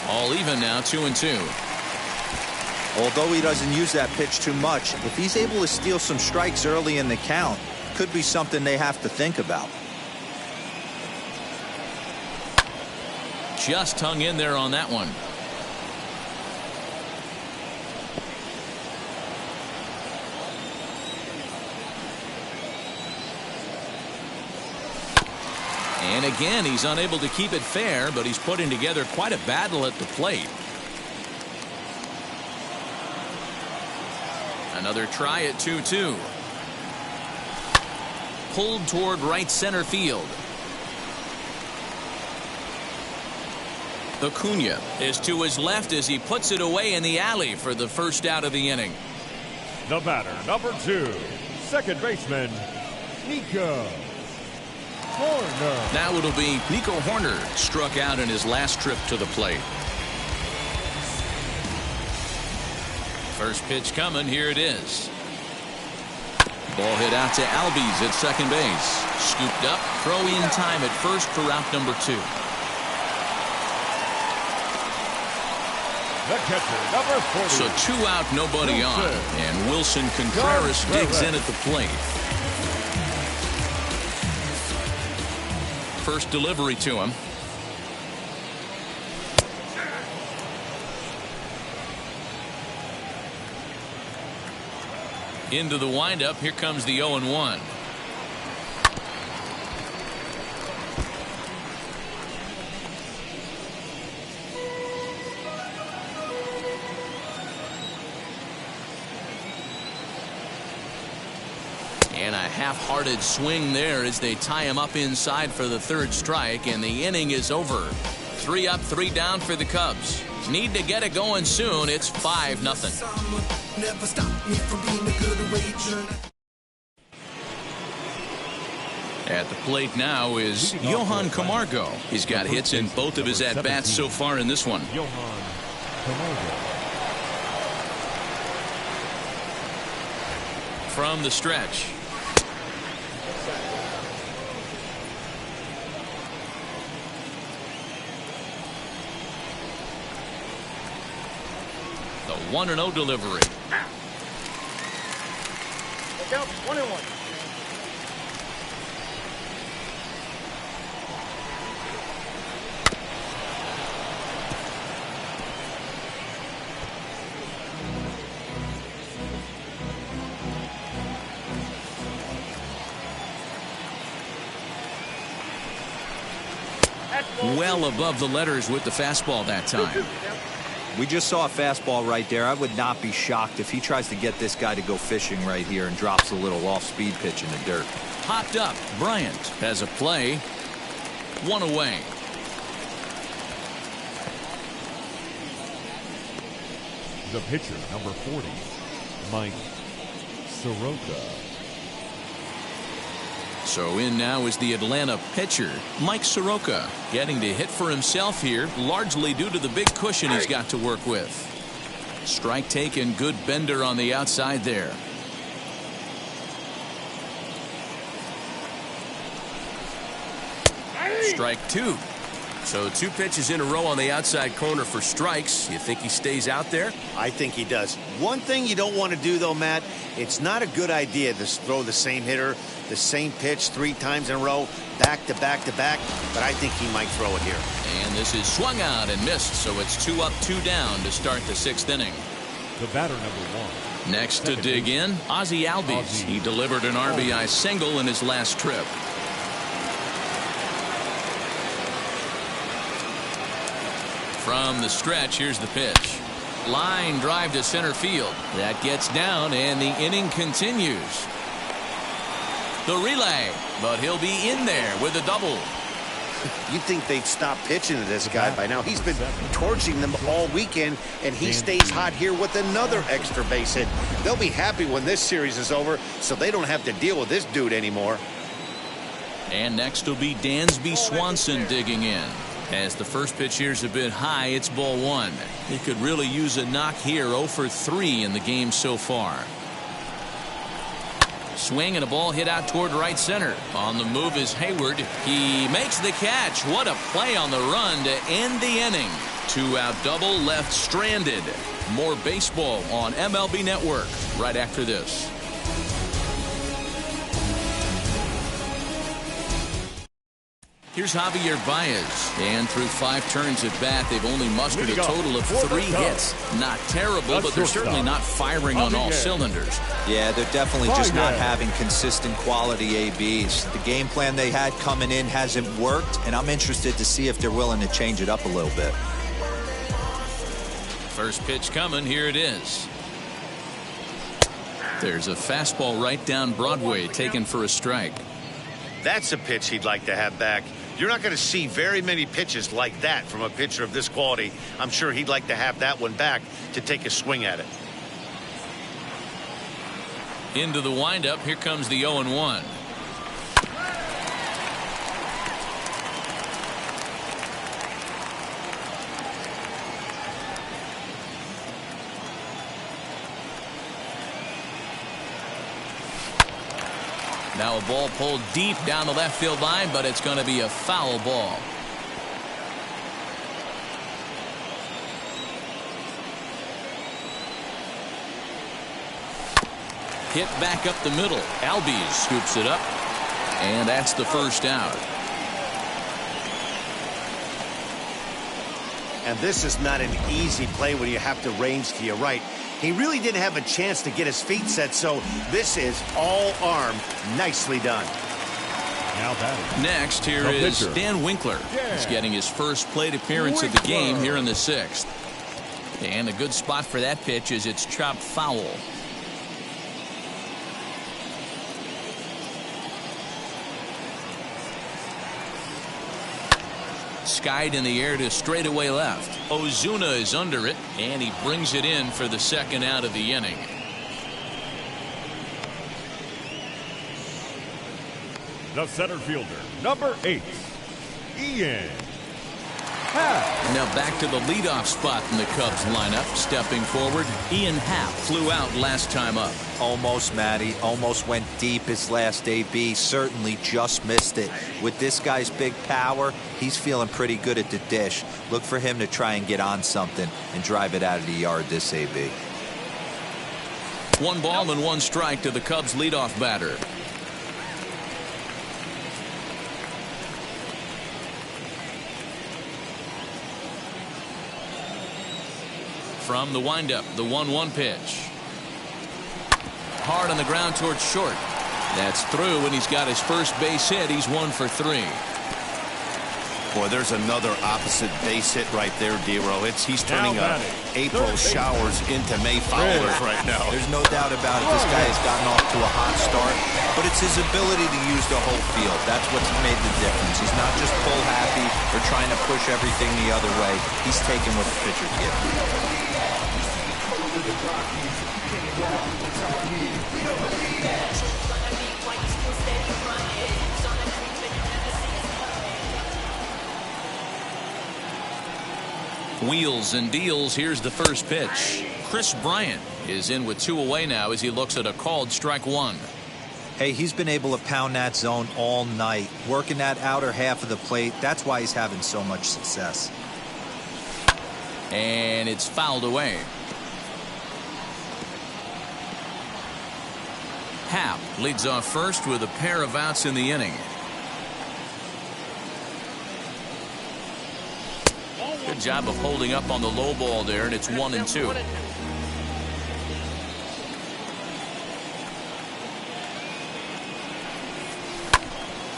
All even now, 2-2. Although he doesn't use that pitch too much, if he's able to steal some strikes early in the count, could be something they have to think about. Just hung in there on that one. And again, he's unable to keep it fair, but he's putting together quite a battle at the plate. Another try at 2-2. Pulled toward right center field. Acuna is to his left as he puts it away in the alley for the first out of the inning. The batter, number 2, second baseman, Nico Horner. Now it'll be Nico Horner, struck out in his last trip to the plate. First pitch coming. Here it is. Ball hit out to Albies at second base. Scooped up. Throw in time at first for out number 2. The catcher, number 40. So 2 out, nobody on. And Wilson Contreras digs in at the plate. First delivery to him. Into the windup. Here comes the 0-1. And a half-hearted swing there as they tie him up inside for the third strike, and the inning is over. 3 up, 3 down for the Cubs. Need to get it going soon. It's 5-0. At the plate now is Johan Camargo. He's got hits in both of his at-bats so far in this one. Johan Camargo. From the stretch. The 1-0 delivery. Look out, 1-1. well above the letters with the fastball that time. We just saw a fastball right there. I would not be shocked if he tries to get this guy to go fishing right here and drops a little off-speed pitch in the dirt. Popped up. Bryant has a play. 1 away. The pitcher, number 40, Mike Soroka. So in now is the Atlanta pitcher, Mike Soroka, getting to hit for himself here, largely due to the big cushion he's got to work with. Strike taken, good bender on the outside there. Strike 2. So 2 pitches in a row on the outside corner for strikes. You think he stays out there? I think he does. One thing you don't want to do, though, Matt, it's not a good idea to throw the same hitter, the same pitch 3 times in a row, back to back to back, but I think he might throw it here. And this is swung out and missed, so it's 2 up, 2 down to start the 6th inning. The batter, number 1. Next to dig in, Ozzie Albies. He delivered an RBI single in his last trip. From the stretch, here's the pitch. Line drive to center field. That gets down, and the inning continues. The relay, but he'll be in there with a double. You'd think they'd stop pitching to this guy by now. He's been torching them all weekend, and he stays hot here with another extra base hit. They'll be happy when this series is over, so they don't have to deal with this dude anymore. And next will be Dansby Swanson digging in. As the first pitch here's a bit high, it's ball 1. He could really use a knock here. 0 for 3 in the game so far. Swing and a ball hit out toward right center. On the move is Hayward. He makes the catch. What a play on the run to end the inning. 2-out double left stranded. More baseball on MLB Network right after this. Here's Javier Baez, and through 5 turns at bat, they've only mustered a total of 3 hits. Not terrible, but they're certainly not firing on all cylinders. Yeah, they're definitely just not having consistent quality ABs. The game plan they had coming in hasn't worked, and I'm interested to see if they're willing to change it up a little bit. First pitch coming, here it is. There's a fastball right down Broadway, taken for a strike. That's a pitch he'd like to have back. You're not going to see very many pitches like that from a pitcher of this quality. I'm sure he'd like to have that one back to take a swing at it. Into the windup. Here comes the 0-1. Now a ball pulled deep down the left field line, but it's going to be a foul ball. Hit back up the middle. Albies scoops it up, and that's the first out. And this is not an easy play when you have to range to your right. He really didn't have a chance to get his feet set, so this is all arm. Nicely done. Now batting. Next, here is Dan Winkler. He's getting his first plate appearance of the game here in the 6th. And a good spot for that pitch is it's chopped foul. Skied in the air to straightaway left. Ozuna is under it, and he brings it in for the 2nd out of the inning. The center fielder, number 8, Ian. Now back to the leadoff spot in the Cubs lineup. Stepping forward, Ian Happ flew out last time up. Almost, Matty. Almost went deep his last AB. Certainly just missed it. With this guy's big power, he's feeling pretty good at the dish. Look for him to try and get on something and drive it out of the yard this AB. 1 ball and 1 strike to the Cubs leadoff batter. From the windup, the 1-1 pitch. Hard on the ground towards short. That's through, and he's got his first base hit. He's 1 for 3. Boy, there's another opposite base hit right there, D-Row. He's turning April showers into May foulers right now. There's no doubt about it. This guy has gotten off to a hot start, but it's his ability to use the whole field. That's what's made the difference. He's not just pull happy or trying to push everything the other way. He's taking what the pitcher gives him. Wheels and deals. Here's the first pitch. Chris Bryant is in with 2 away now as he looks at a called strike 1. Hey, he's been able to pound that zone all night, working that outer half of the plate. That's why he's having so much success. And it's fouled away. Happ leads off first with a pair of outs in the inning. Good job of holding up on the low ball there, and it's 1-2.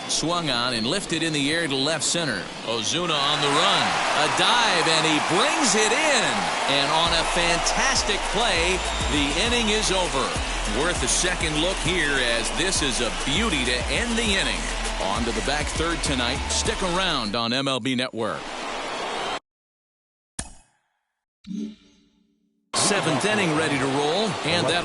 Swung on and lifted in the air to left center. Ozuna on the run. A dive, and he brings it in. And on a fantastic play, the inning is over. Worth a second look here, as this is a beauty to end the inning. On to the back third tonight. Stick around on MLB Network. 7th inning ready to roll, and that.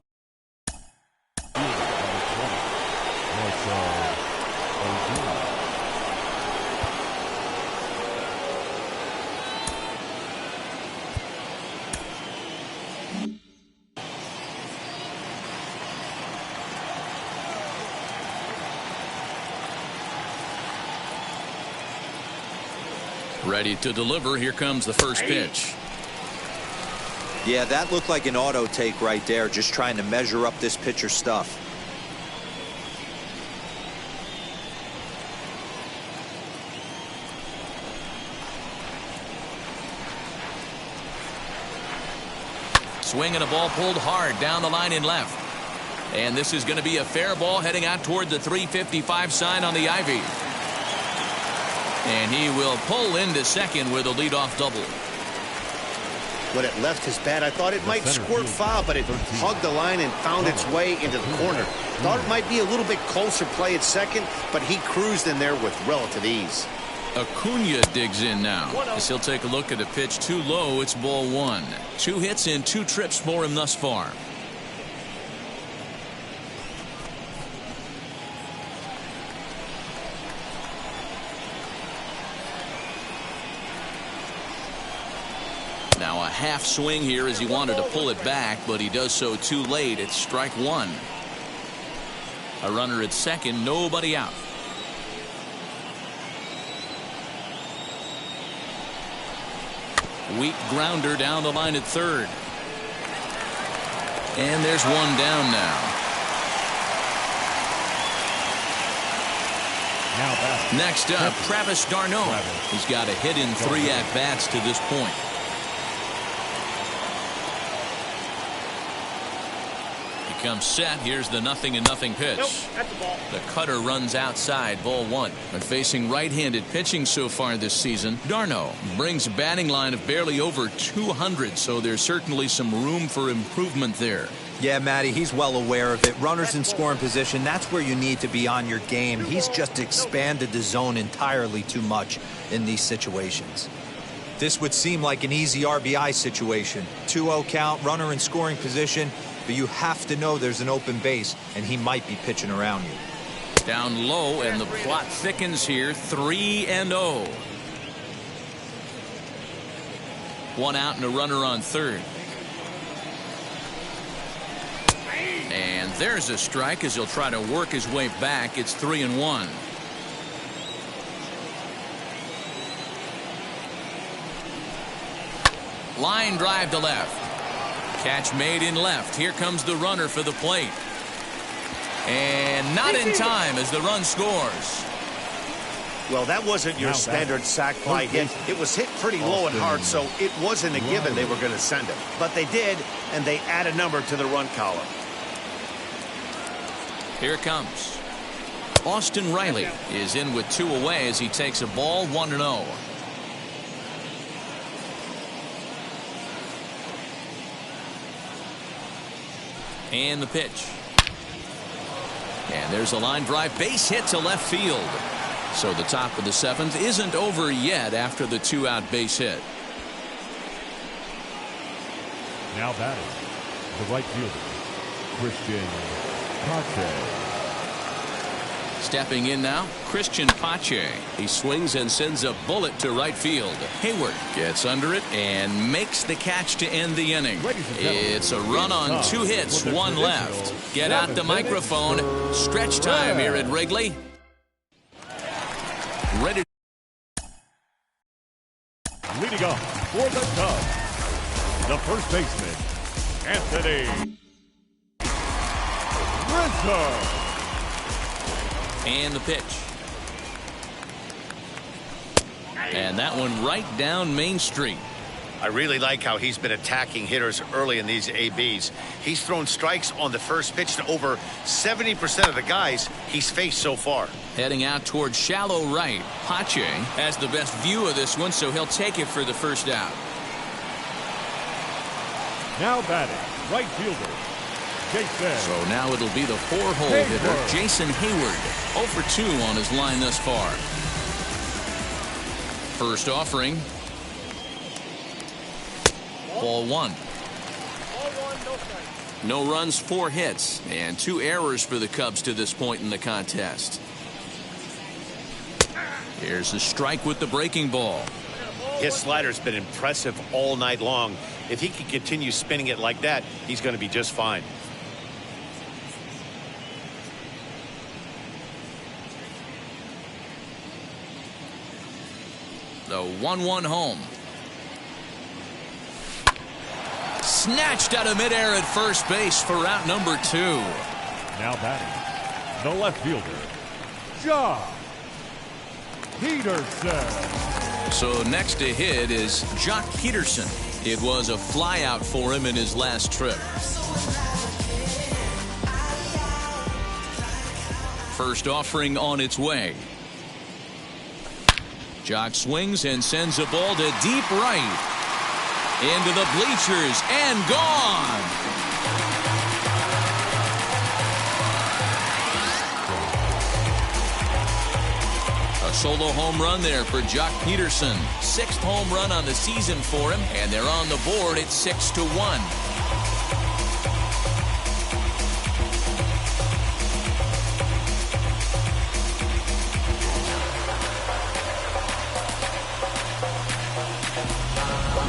Ready to deliver. Here comes the first pitch. Yeah, that looked like an auto take right there, just trying to measure up this pitcher's stuff. Swing and a ball pulled hard down the line in left. And this is going to be a fair ball heading out toward the 355 sign on the ivy. And he will pull into second with a leadoff double. When it left his bat, I thought it might squirt foul, but it hugged the line and found its way into the corner. Thought it might be a little bit closer play at second, but he cruised in there with relative ease. Acuna digs in now as he'll take a look at a pitch too low. It's ball 1. 2 hits and 2 trips for him thus far. Now a half swing here as he wanted to pull it back, but he does so too late. It's strike 1. A runner at second, nobody out. Weak grounder down the line at third. And there's one down now. Next up, Travis d'Arnaud. He's got a hit in 3 at-bats to this point. He comes set. Here's the 0-0 pitch. Nope, that's a ball. The cutter runs outside, ball 1. But facing right-handed pitching so far this season, d'Arnaud brings a batting line of barely over 200, so there's certainly some room for improvement there. Yeah, Matty, he's well aware of it. Runners in scoring position, that's where you need to be on your game. He's just expanded the zone entirely too much in these situations. This would seem like an easy RBI situation. 2-0 count, runner in scoring position, but you have to know there's an open base, and he might be pitching around you. Down low, and the plot thickens here. 3-0. 1 out and a runner on third. And there's a strike as he'll try to work his way back. It's 3-1. Line drive to left. Catch made in left. Here comes the runner for the plate. And not in time as the run scores. Well, that wasn't your standard sac fly hit. It was hit pretty low and hard, so it wasn't a given they were going to send it. But they did, and they add a number to the run column. Here it comes. Austin Riley is in with 2 away as he takes a ball 1-0. And the pitch. And there's a line drive base hit to left field. So the top of the 7th isn't over yet after the 2-out base hit. Now batting, the right fielder, Christian Pache. Stepping in now, Christian Pache. He swings and sends a bullet to right field. Hayward gets under it and makes the catch to end the inning. It's a run on 2 hits, 1 left. Get out the microphone. Stretch time here at Wrigley. Ready. Leading off for the Cubs, the first baseman, Anthony Rizzo. And the pitch. And that one right down Main Street. I really like how he's been attacking hitters early in these ABs. He's thrown strikes on the first pitch to over 70% of the guys he's faced so far. Heading out towards shallow right. Pache has the best view of this one, so he'll take it for the first out. Now batting, right fielder, Jason. So now it'll be the 4-hole hitter, Jason Hayward. 0 for 2 on his line thus far. First offering. Ball 1. No runs, 4 hits, and 2 errors for the Cubs to this point in the contest. Here's a strike with the breaking ball. His slider's been impressive all night long. If he can continue spinning it like that, he's going to be just fine. The 1-1 home. Snatched out of midair at first base for out number 2. Now batting, the left fielder, Josh Peterson. So next to hit is Jock Peterson. It was a flyout for him in his last trip. First offering on its way. Jock swings and sends a ball to deep right. Into the bleachers and gone. A solo home run there for Jock Peterson. 6th home run on the season for him, and they're on the board at 6-1.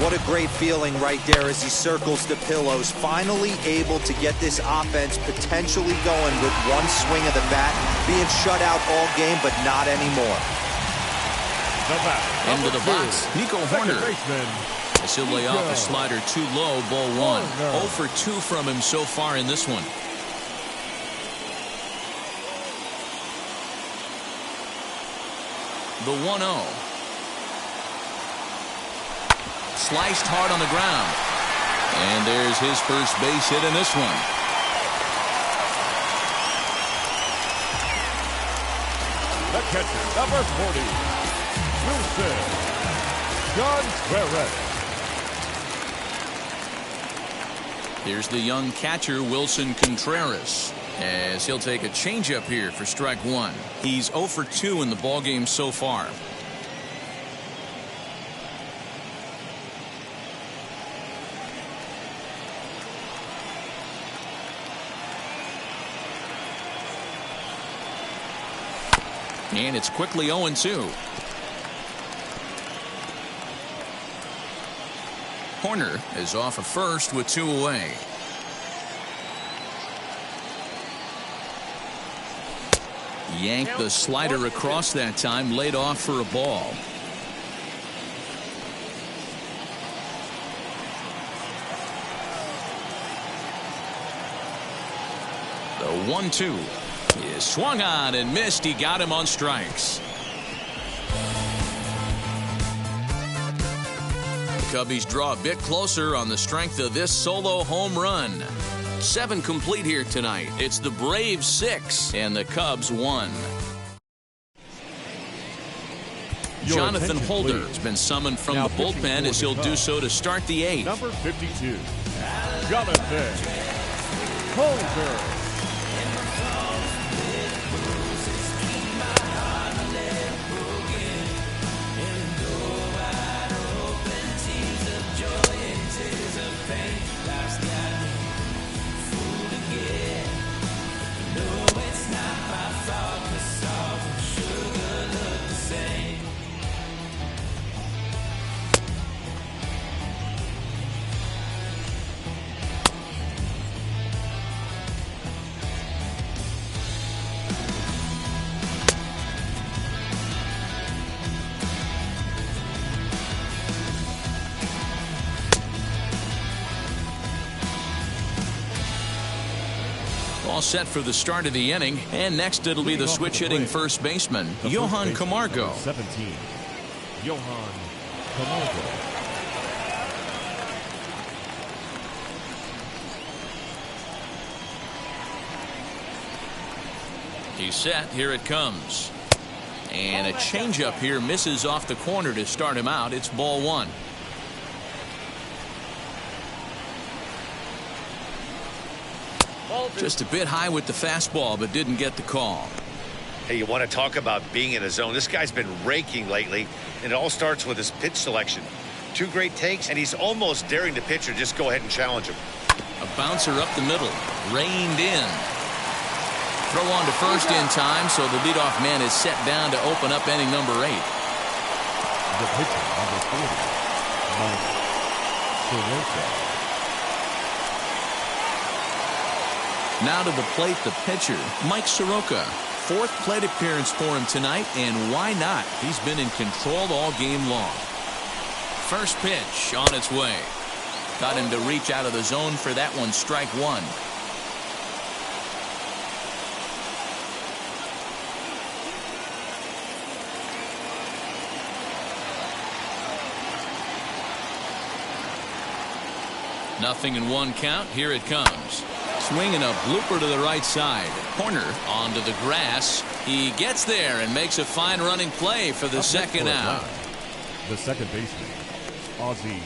What a great feeling right there as he circles the pillows. Finally able to get this offense potentially going with one swing of the bat. Being shut out all game, but not anymore. Into the box, Nico Horner. As he'll lay off a slider too low, ball 1. 0 for 2 from him so far in this one. The 1-0. Sliced hard on the ground. And there's his first base hit in this one. The catcher, number 40, Wilson Contreras. Here's the young catcher, Wilson Contreras, as he'll take a changeup here for strike 1. He's 0 for 2 in the ballgame so far. And it's quickly 0-2. Horner is off at first with 2 away. Yanked the slider across that time, laid off for a ball. The 1-2. He swung on and missed. He got him on strikes. The Cubbies draw a bit closer on the strength of this solo home run. 7 complete here tonight. It's the Braves 6 and the Cubs 1. Jonathan Holder has been summoned from the bullpen as he'll do so to start the 8th. Number 52, Jonathan Holder. All set for the start of the inning, and next it'll be the switch-hitting first baseman, Johan Camargo. 17, Johan Camargo. He's set. Here it comes. And a changeup here misses off the corner to start him out. It's ball one. Just a bit high with the fastball, but didn't get the call. Hey, you want to talk about being in a zone? This guy's been raking lately, and it all starts with his pitch selection. Two great takes, and he's almost daring the pitcher just go ahead and challenge him. A bouncer up the middle, reined in. Throw on to first in time, so the leadoff man is set down to open up inning number 8. The pitcher, number 40, Mike Soroka. Now to the plate, the pitcher, Mike Soroka. 4th plate appearance for him tonight, and why not? He's been in control all game long. First pitch on its way. Got him to reach out of the zone for that one, strike one. Nothing in one count. Here it comes. Swinging a blooper to the right side. Corner onto the grass. He gets there and makes a fine running play for the second out. The second baseman, Ozzie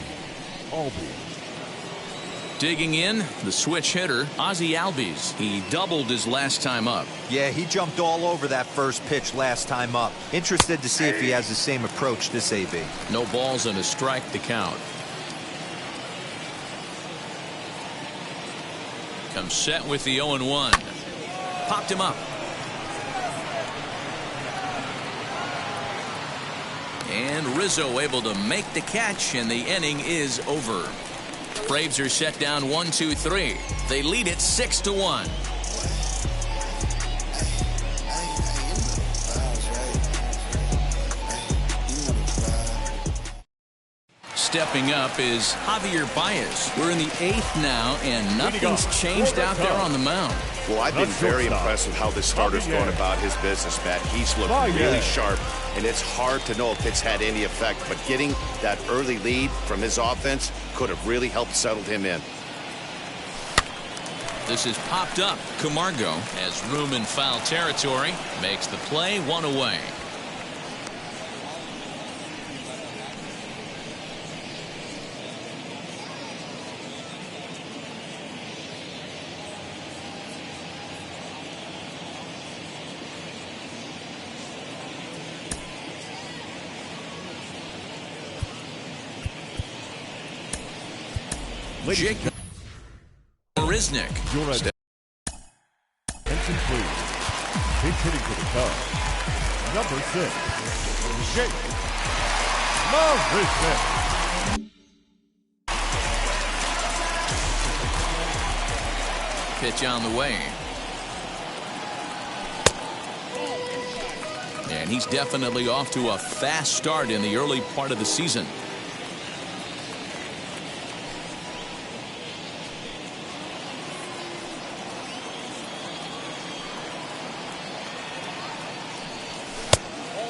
Albies. Digging in, the switch hitter, Ozzie Albies. He doubled his last time up. Yeah, he jumped all over that first pitch last time up. Interested to see if he has the same approach this AB. No balls and a strike to count. Comes set with the 0-1. Popped him up. And Rizzo able to make the catch, and the inning is over. Braves are set down 1-2-3. They lead it 6-1. Stepping up is Javier Baez. We're in the 8th now, and nothing's changed out there on the mound. Well, I've been very impressed with how this starter's going about his business, Matt. He's looked really sharp, and it's hard to know if it's had any effect, but getting that early lead from his offense could have really helped settle him in. This is popped up. Camargo has room in foul territory. Makes the play, one away. Jake Marisnik. Attention please. Pitch hitting for the Cubs. Number 6, Jake Marisnik. Pitch on the way. And he's definitely off to a fast start in the early part of the season.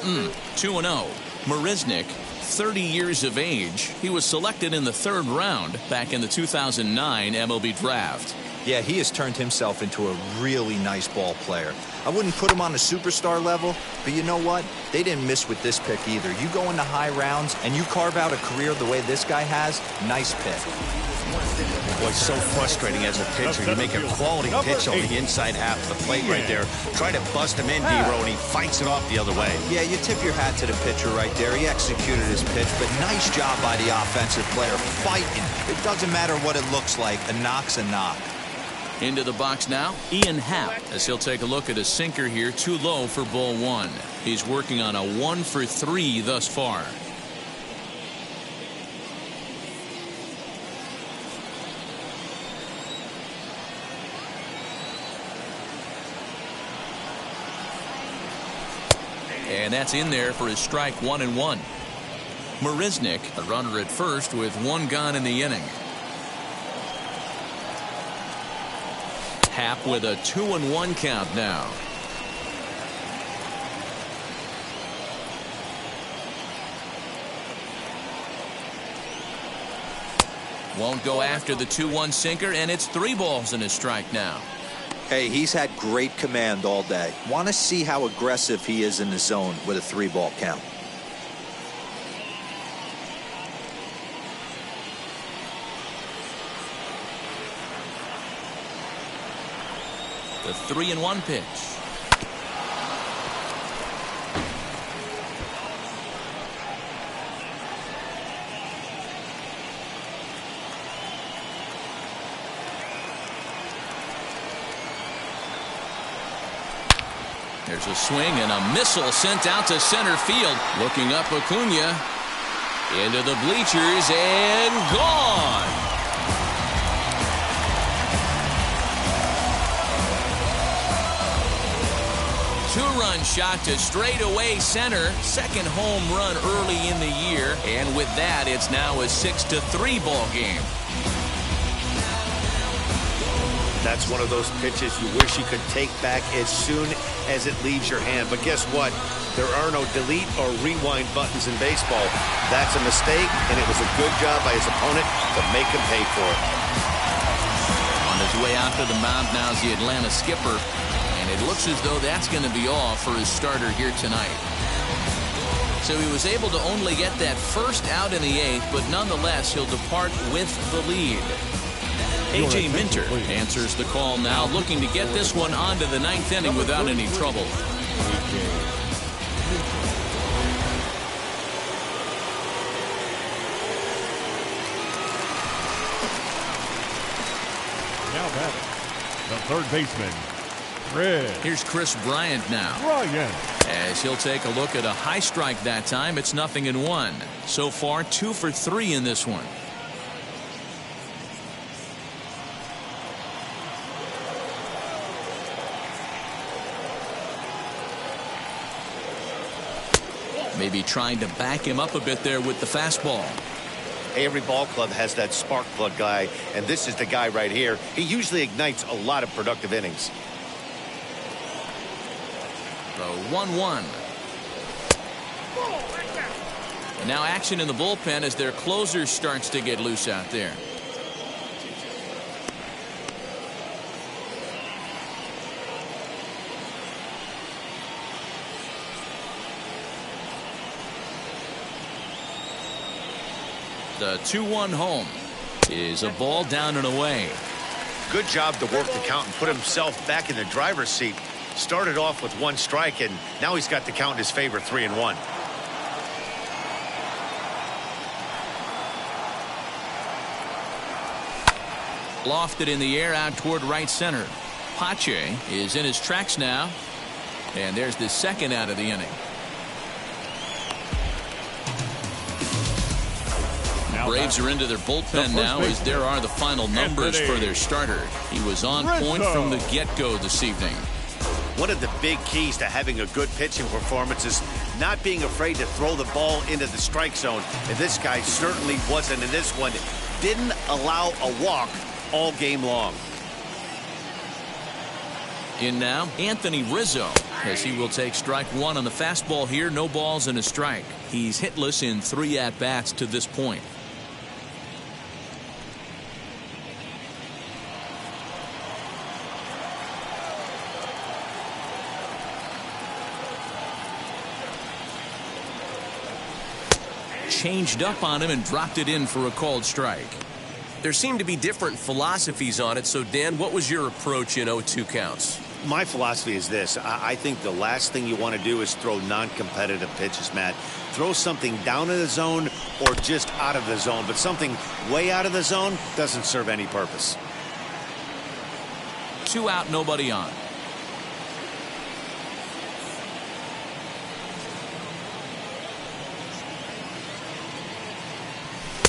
Mm, 2-0. Marisnik, 30 years of age. He was selected in the 3rd round back in the 2009 MLB draft. Yeah, he has turned himself into a really nice ball player. I wouldn't put him on a superstar level, but you know what? They didn't miss with this pick either. You go into high rounds and you carve out a career the way this guy has, nice pick. Boy, it's so frustrating as a pitcher. You make a quality pitch on the inside half of the plate right there. Try to bust him in, D-Row, and he fights it off the other way. Yeah, you tip your hat to the pitcher right there. He executed his pitch, but nice job by the offensive player fighting. It doesn't matter what it looks like. A knock's a knock. Into the box now, Ian Happ, as he'll take a look at a sinker here, too low for ball one. He's working on a 1 for 3 thus far. And that's in there for his strike 1-1. Marisnik, a runner at first with 1 gone in the inning. Happ with a 2-1 count now. Won't go after the 2-1 sinker, and it's 3 balls and a strike now. Hey, he's had great command all day. Want to see how aggressive he is in the zone with a 3-ball count. The 3-1 pitch. There's a swing and a missile sent out to center field. Looking up, Acuna into the bleachers and gone. Two-run shot to straightaway center. Second home run early in the year. And with that, it's now a 6-3 ball game. That's one of those pitches you wish you could take back as soon as it leaves your hand. But guess what? There are no delete or rewind buttons in baseball. That's a mistake, and it was a good job by his opponent to make him pay for it. On his way out to the mound now is the Atlanta skipper. And it looks as though that's going to be all for his starter here tonight. So he was able to only get that first out in the 8th, but nonetheless, he'll depart with the lead. A.J. Minter answers the call now, looking to get this one onto the 9th inning without any trouble. Now batting, the third baseman, Chris. Here's Chris Bryant now. As he'll take a look at a high strike that time. It's 0-1. So far, 2 for 3 in this one. Maybe trying to back him up a bit there with the fastball. Every ball club has that spark plug guy, and this is the guy right here. He usually ignites a lot of productive innings. The 1-1. And now action in the bullpen as their closer starts to get loose out there. The 2-1 home is a ball down and away. Good job to work the count and put himself back in the driver's seat. Started off with 1 strike, and now he's got the count in his favor, 3-1. Lofted in the air out toward right center. Pache is in his tracks now. And there's the second out of the inning. Braves are into their bullpen now as there are the final numbers for their starter. He was on point from the get-go this evening. One of the big keys to having a good pitching performance is not being afraid to throw the ball into the strike zone. And this guy certainly wasn't in this one. Didn't allow a walk all game long. In now, Anthony Rizzo, as he will take strike 1 on the fastball here. No balls and a strike. He's hitless in 3 at-bats to this point. changed up on him and dropped it in for a called strike. There seem to be different philosophies on it. So, Dan, what was your approach in 0-2 counts? My philosophy is this. I think the last thing you want to do is throw non-competitive pitches, Matt. Throw something down in the zone or just out of the zone, but something way out of the zone doesn't serve any purpose. 2 out, nobody on.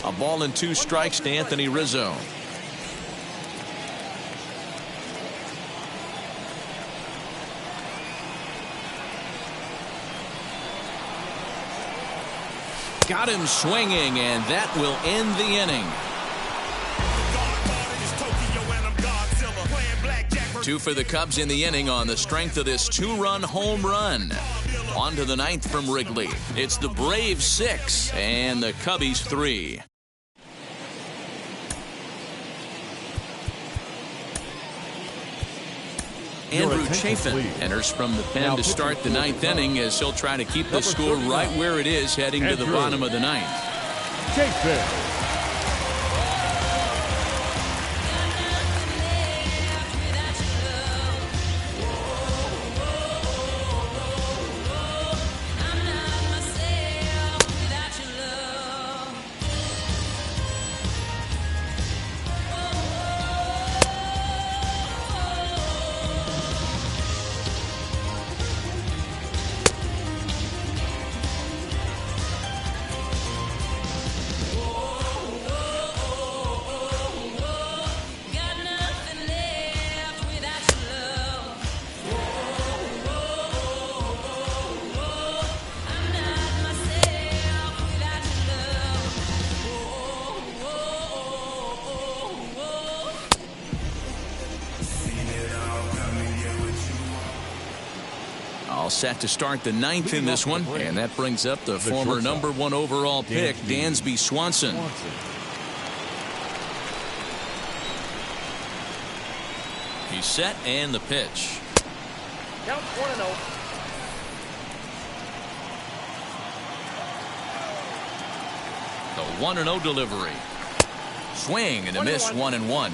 A ball and 2 strikes to Anthony Rizzo. Got him swinging, and that will end the inning. 2 for the Cubs in the inning on the strength of this 2-run home run. On to the 9th from Wrigley. It's the Braves 6 and the Cubbies 3. Andrew Chafin enters from the pen to start the 9th inning as he'll try to keep the score right where it is heading to the bottom of the 9th. Chafin. All set to start the 9th in this one, and that brings up the former #1 overall pick, Dansby Swanson. He's set, and the pitch. Count 1-0. The 1-0 delivery. Swing and a miss, 1-1.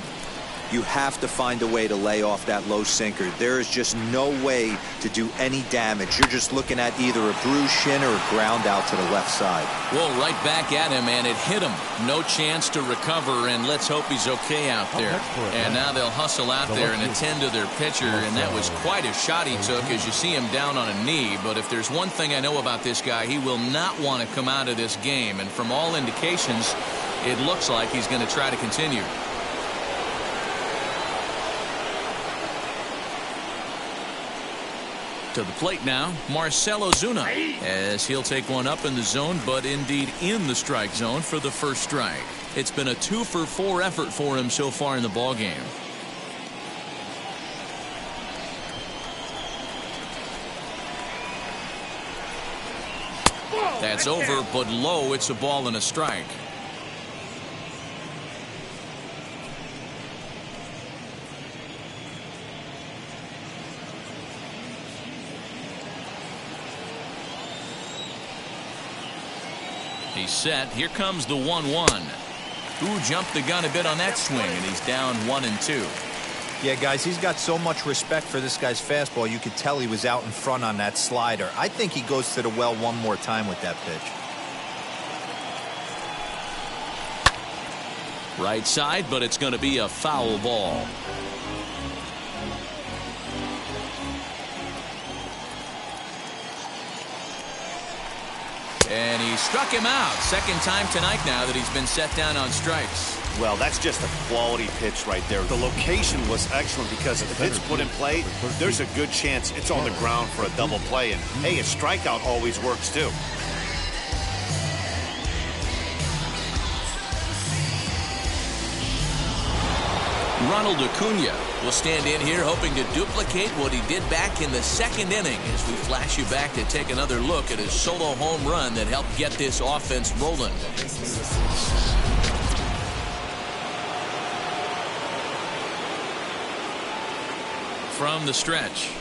You have to find a way to lay off that low sinker. There is just no way to do any damage. You're just looking at either a bruised shin or a ground out to the left side. Well, right back at him, and it hit him. No chance to recover, and let's hope he's okay out there. And now they'll hustle out there and attend to their pitcher, and that was quite a shot he took as you see him down on a knee. But if there's one thing I know about this guy, he will not want to come out of this game. And from all indications, it looks like he's going to try to continue. To the plate now, Marcell Ozuna, as he'll take one up in the zone, but indeed in the strike zone for the first strike. It's been a 2-for-4 effort for him so far in the ballgame. That's over, but low. It's a ball and a strike. He's set. Here comes the 1-1. Who jumped the gun a bit on that swing, and he's down 1-2. Yeah, guys, he's got so much respect for this guy's fastball. You could tell he was out in front on that slider. I think he goes to the well one more time with that pitch. Right side, but it's going to be a foul ball. And he struck him out. Second time tonight now that he's been set down on strikes. Well, that's just a quality pitch right there. The location was excellent because if it's put in play, there's a good chance it's on the ground for a double play. And, hey, a strikeout always works, too. Ronald Acuna will stand in here hoping to duplicate what he did back in the second inning as we flash you back to take another look at his solo home run that helped get this offense rolling. From the stretch.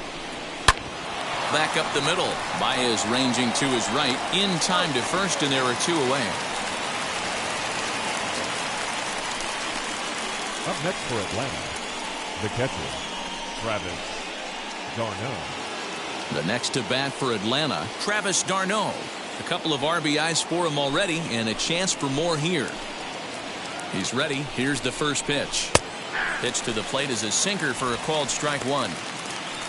back up the middle. Baez ranging to his right in time to first, and there are 2 away. Up next for Atlanta, the catcher, Travis d'Arnaud. The next to bat for Atlanta, Travis d'Arnaud. A couple of RBIs for him already, and a chance for more here. He's ready. Here's the first pitch. Pitch to the plate is a sinker for a called strike 1.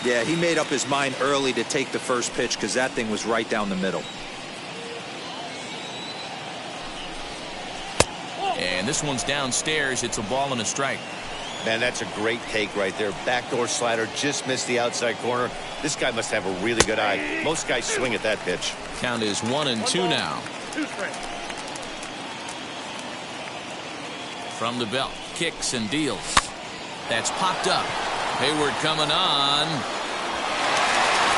Yeah, he made up his mind early to take the first pitch because that thing was right down the middle. And this one's downstairs. It's a ball and a strike. Man, that's a great take right there. Backdoor slider just missed the outside corner. This guy must have a really good eye. Most guys swing at that pitch. Count is 1-2 now. 2 strikes. From the belt, kicks and deals. That's popped up. Hayward coming on.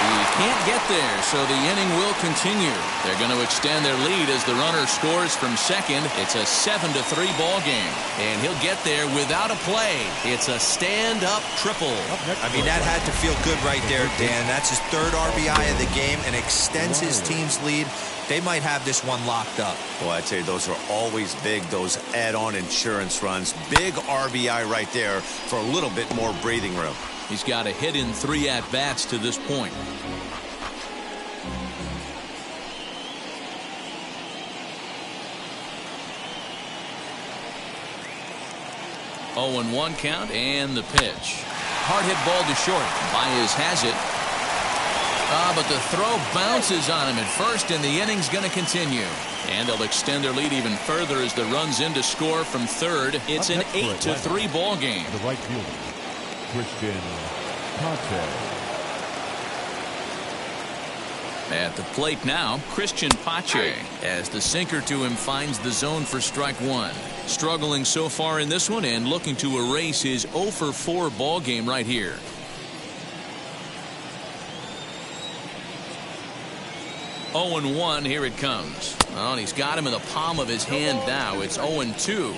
He can't get there, so the inning will continue. They're going to extend their lead as the runner scores from second. It's a 7-3 ball game, and he'll get there without a play. It's a stand-up triple. I mean, that had to feel good right there, Dan. That's his 3rd RBI of the game and extends his team's lead. They might have this one locked up. Well, I tell you, those are always big, those add-on insurance runs. Big RBI right there for a little bit more breathing room. He's got a hit in 3 at-bats to this point. Oh, 0-1 count, and the pitch. Hard hit ball to short. Baez has it. But the throw bounces on him at first, and the inning's going to continue. And they'll extend their lead even further as the run's in to score from third. It's an 8-3 ball game. The right fielder, Christian Pache. At the plate now, Christian Pache, as the sinker to him finds the zone for strike 1. Struggling so far in this one and looking to erase his 0-for-4 ball game right here. Oh, 0-1, here it comes. Well, and he's got him in the palm of his hand now. It's 0-2.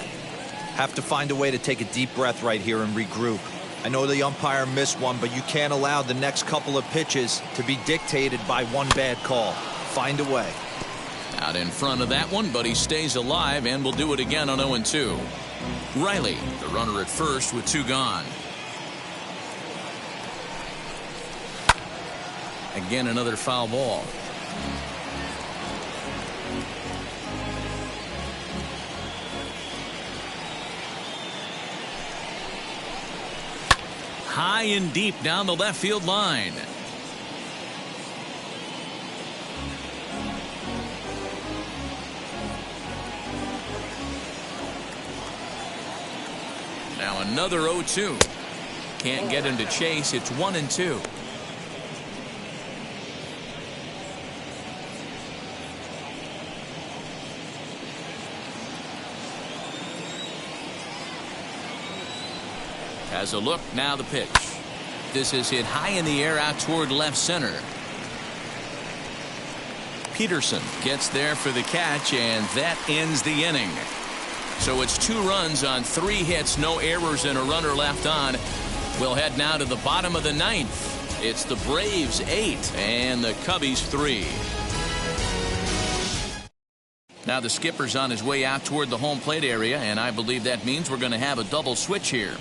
Have to find a way to take a deep breath right here and regroup. I know the umpire missed one, but you can't allow the next couple of pitches to be dictated by one bad call. Find a way. Out in front of that one, but he stays alive and will do it again on 0-2. Riley, the runner at first with 2 gone. Again, another foul ball. High and deep down the left field line. Now another 0-2. Can't get him to chase. It's 1-2. Has a look, now the pitch. This is hit high in the air out toward left center. Peterson gets there for the catch, and that ends the inning. So it's 2 runs on 3 hits, no errors, and a runner left on. We'll head now to the bottom of the 9th. It's the Braves 8 and the Cubbies 3. Now the skipper's on his way out toward the home plate area, and I believe that means we're going to have a double switch here.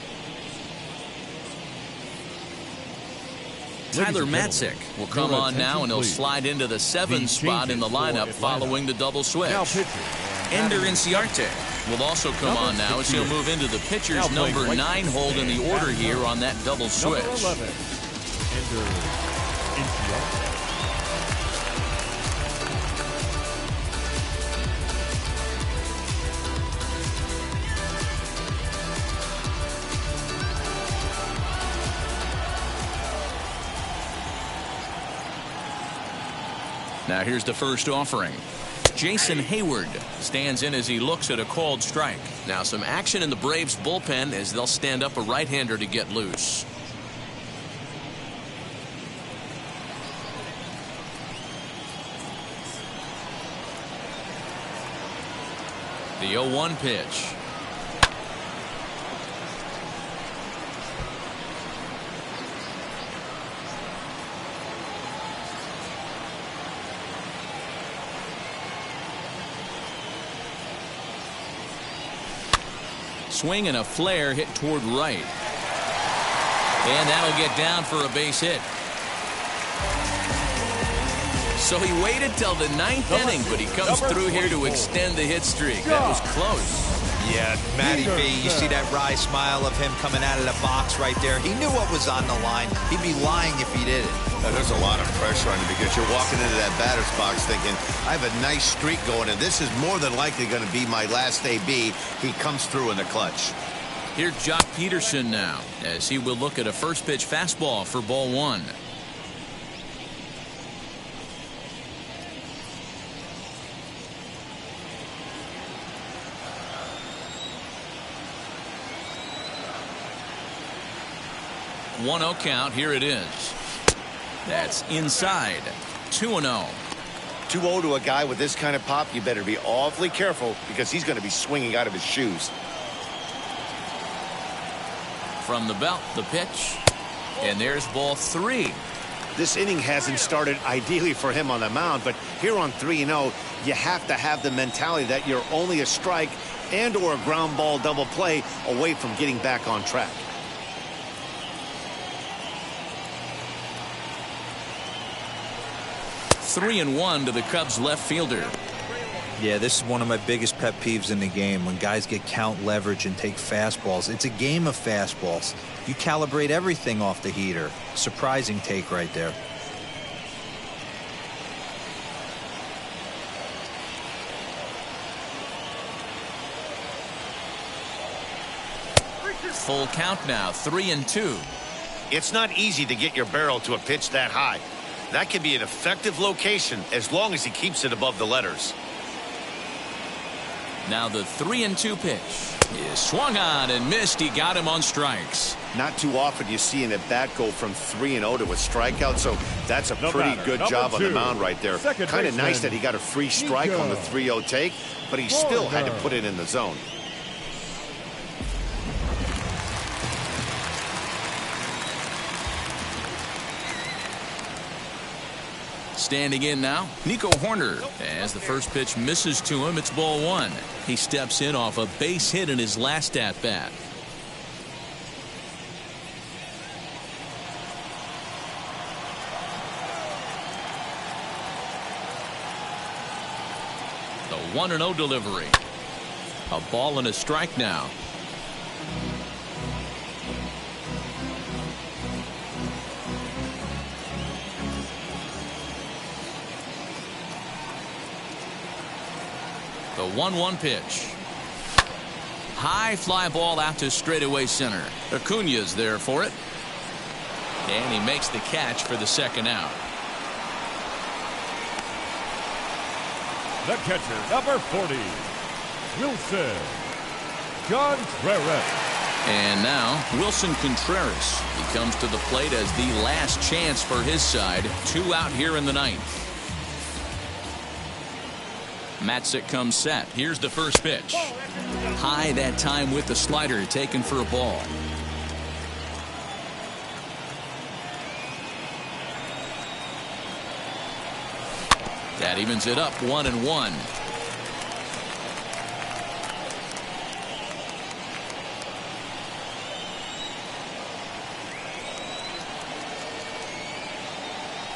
Tyler Matzik will come on now, and he'll slide into the 7th spot in the lineup following the double switch. Ender Inciarte will also come on now as he'll move into the pitcher's number 9 hold in the order here on that double switch. Number 11, Ender Inciarte. Now here's the first offering. Jason Hayward stands in as he looks at a called strike. Now some action in the Braves bullpen as they'll stand up a right-hander to get loose. The 0-1 pitch. swing and a flare hit toward right. And that'll get down for a base hit. So he waited till the 9th inning, but he comes through here to extend the hit streak. That was close. Yeah, Matty B, you see that wry smile of him coming out of the box right there. He knew what was on the line. He'd be lying if he didn't. There's a lot of pressure on you because you're walking into that batter's box thinking, I have a nice streak going, and this is more than likely going to be my last AB. He comes through in the clutch. Here's Jock Peterson now, as he will look at a first pitch fastball for ball 1. One-0 count. Here it is. That's inside. 2-0. 2-0 to a guy with this kind of pop, you better be awfully careful because he's going to be swinging out of his shoes. From the belt, the pitch. And there's ball 3. This inning hasn't started ideally for him on the mound, but here on 3-0, you have to have the mentality that you're only a strike and or a ground ball double play away from getting back on track. Three and 1 to the Cubs left fielder. Yeah, this is one of my biggest pet peeves in the game, when guys get count leverage and take fastballs. It's a game of fastballs. You calibrate everything off the heater. Surprising take right there. Full count now, 3-2. It's not easy to get your barrel to a pitch that high. That can be an effective location as long as he keeps it above the letters. Now the 3-2 pitch is swung on and missed. He got him on strikes. Not too often you see an at-bat go from 3-0 to a strikeout, so that's a pretty good job on the mound right there. Kind of nice that he got a free strike on the 3-0 take, but he still had to put it in the zone. Standing in now, Nico Horner. As the first pitch misses to him, it's ball 1. He steps in off a base hit in his last at-bat. The 1-0 delivery. A ball and a strike now. The 1-1 pitch. High fly ball out to straightaway center. Acuna's there for it. And he makes the catch for the second out. The catcher, number 40, Wilson Contreras. And now Wilson Contreras. He comes to the plate as the last chance for his side. 2 out here in the 9th. Matzik comes set. Here's the first pitch. High that time with the slider taken for a ball. That evens it up 1-1.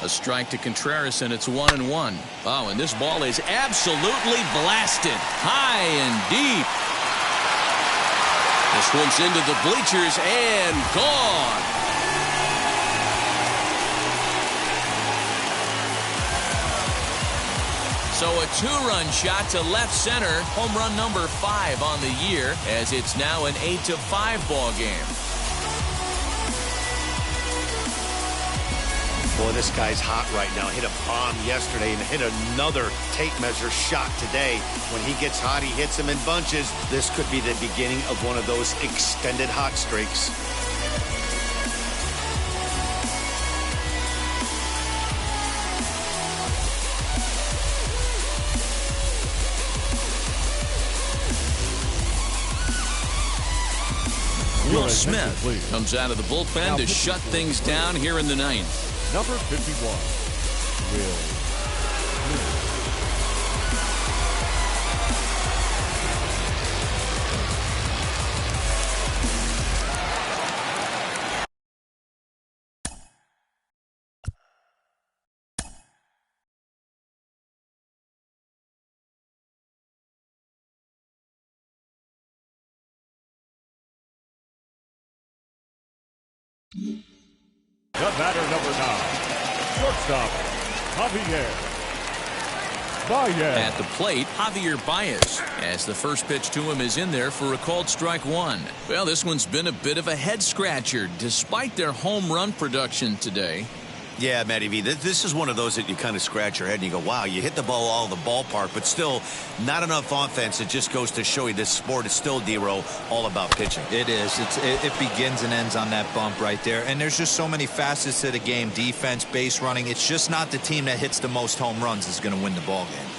A strike to Contreras, and it's 1-1. Oh, and this ball is absolutely blasted. High and deep. This one's into the bleachers and gone. So a 2-run shot to left center. Home run number 5 on the year, as it's now an 8-5 ball game. Boy, this guy's hot right now. Hit a bomb yesterday and hit another tape measure shot today. When he gets hot, he hits them in bunches. This could be the beginning of one of those extended hot streaks. Will Smith comes out of the bullpen to shut things down here in the 9th. Number 51, Will Smith. The batter, number 9, shortstop, Javier Baez. At the plate, Javier Baez, as the first pitch to him is in there for a called strike one. Well, this one's been a bit of a head-scratcher, despite their home run production today. Yeah, Matty V, this is one of those that you kind of scratch your head and you go, wow, you hit the ball all the ballpark, but still not enough offense. It just goes to show you this sport is still, D-Row, all about pitching. It is. It begins and ends on that bump right there. And there's just so many facets to the game. Defense, base running. It's just not the team that hits the most home runs is going to win the ball game.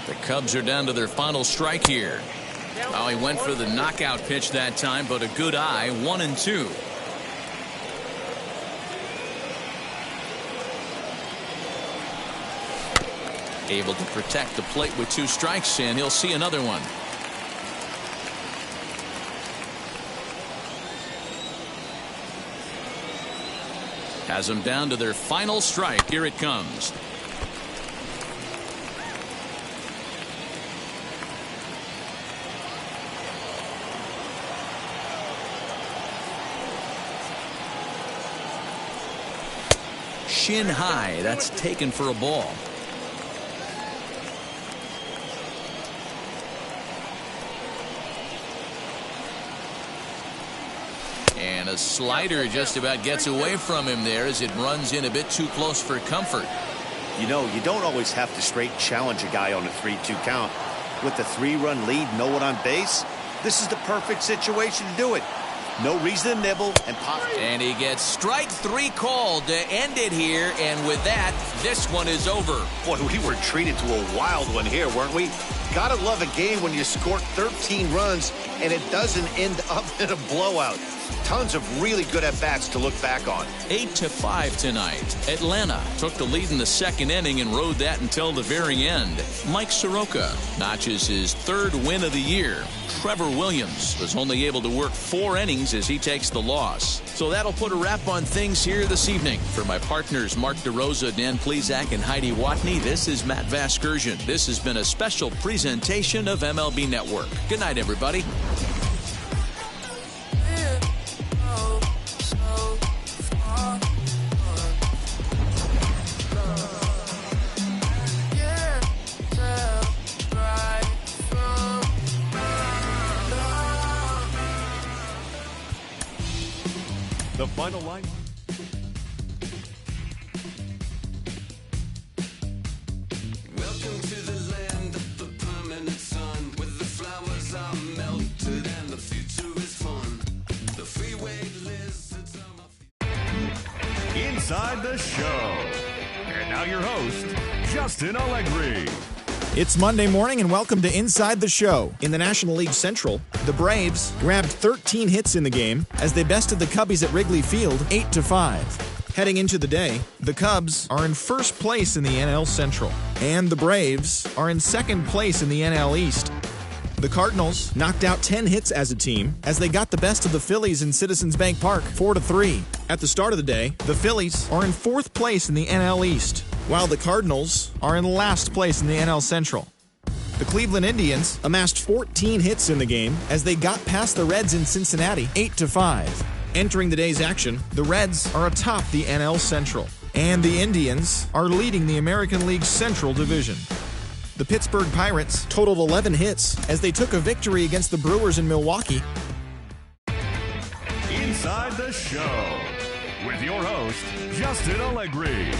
The Cubs are down to their final strike here. Oh, he went for the knockout pitch that time, but a good eye, 1-2. Able to protect the plate with 2 strikes, and he'll see another one. Has them down to their final strike. Here it comes. Shin high. That's taken for a ball. And a slider just about gets away from him there as it runs in a bit too close for comfort. You know, you don't always have to straight challenge a guy on a 3-2 count. With the 3-run lead, no one on base, this is the perfect situation to do it. No reason to nibble and pop. And he gets strike 3 called to end it here, and with that, this one is over. Boy, we were treated to a wild one here, weren't we? Gotta love a game when you score 13 runs and it doesn't end up in a blowout. Tons of really good at-bats to look back on. 8-5 tonight. Atlanta took the lead in the second inning and rode that until the very end. Mike Soroka notches his 3rd win of the year. Trevor Williams was only able to work 4 innings as he takes the loss. So that'll put a wrap on things here this evening. For my partners Mark DeRosa, Dan Plesac, and Heidi Watney, this is Matt Vasgersian. This has been a special presentation of MLB Network. Good night, everybody. The final line. Welcome to the land of the permanent sun, where the flowers are melted and the future is fun. The freeway lizards are my Inside the show. And now your host, Justin Allegri. It's Monday morning and welcome to Inside the Show. In the National League Central, the Braves grabbed 13 hits in the game as they bested the Cubbies at Wrigley Field 8-5. Heading into the day, the Cubs are in first place in the NL Central, and the Braves are in second place in the NL East. The Cardinals knocked out 10 hits as a team as they got the best of the Phillies in Citizens Bank Park 4-3. At the start of the day, the Phillies are in fourth place in the NL East, while the Cardinals are in last place in the NL Central. The Cleveland Indians amassed 14 hits in the game as they got past the Reds in Cincinnati 8-5. Entering the day's action, the Reds are atop the NL Central, and the Indians are leading the American League Central Division. The Pittsburgh Pirates totaled 11 hits as they took a victory against the Brewers in Milwaukee. Inside the show with your host, Justin Allegri.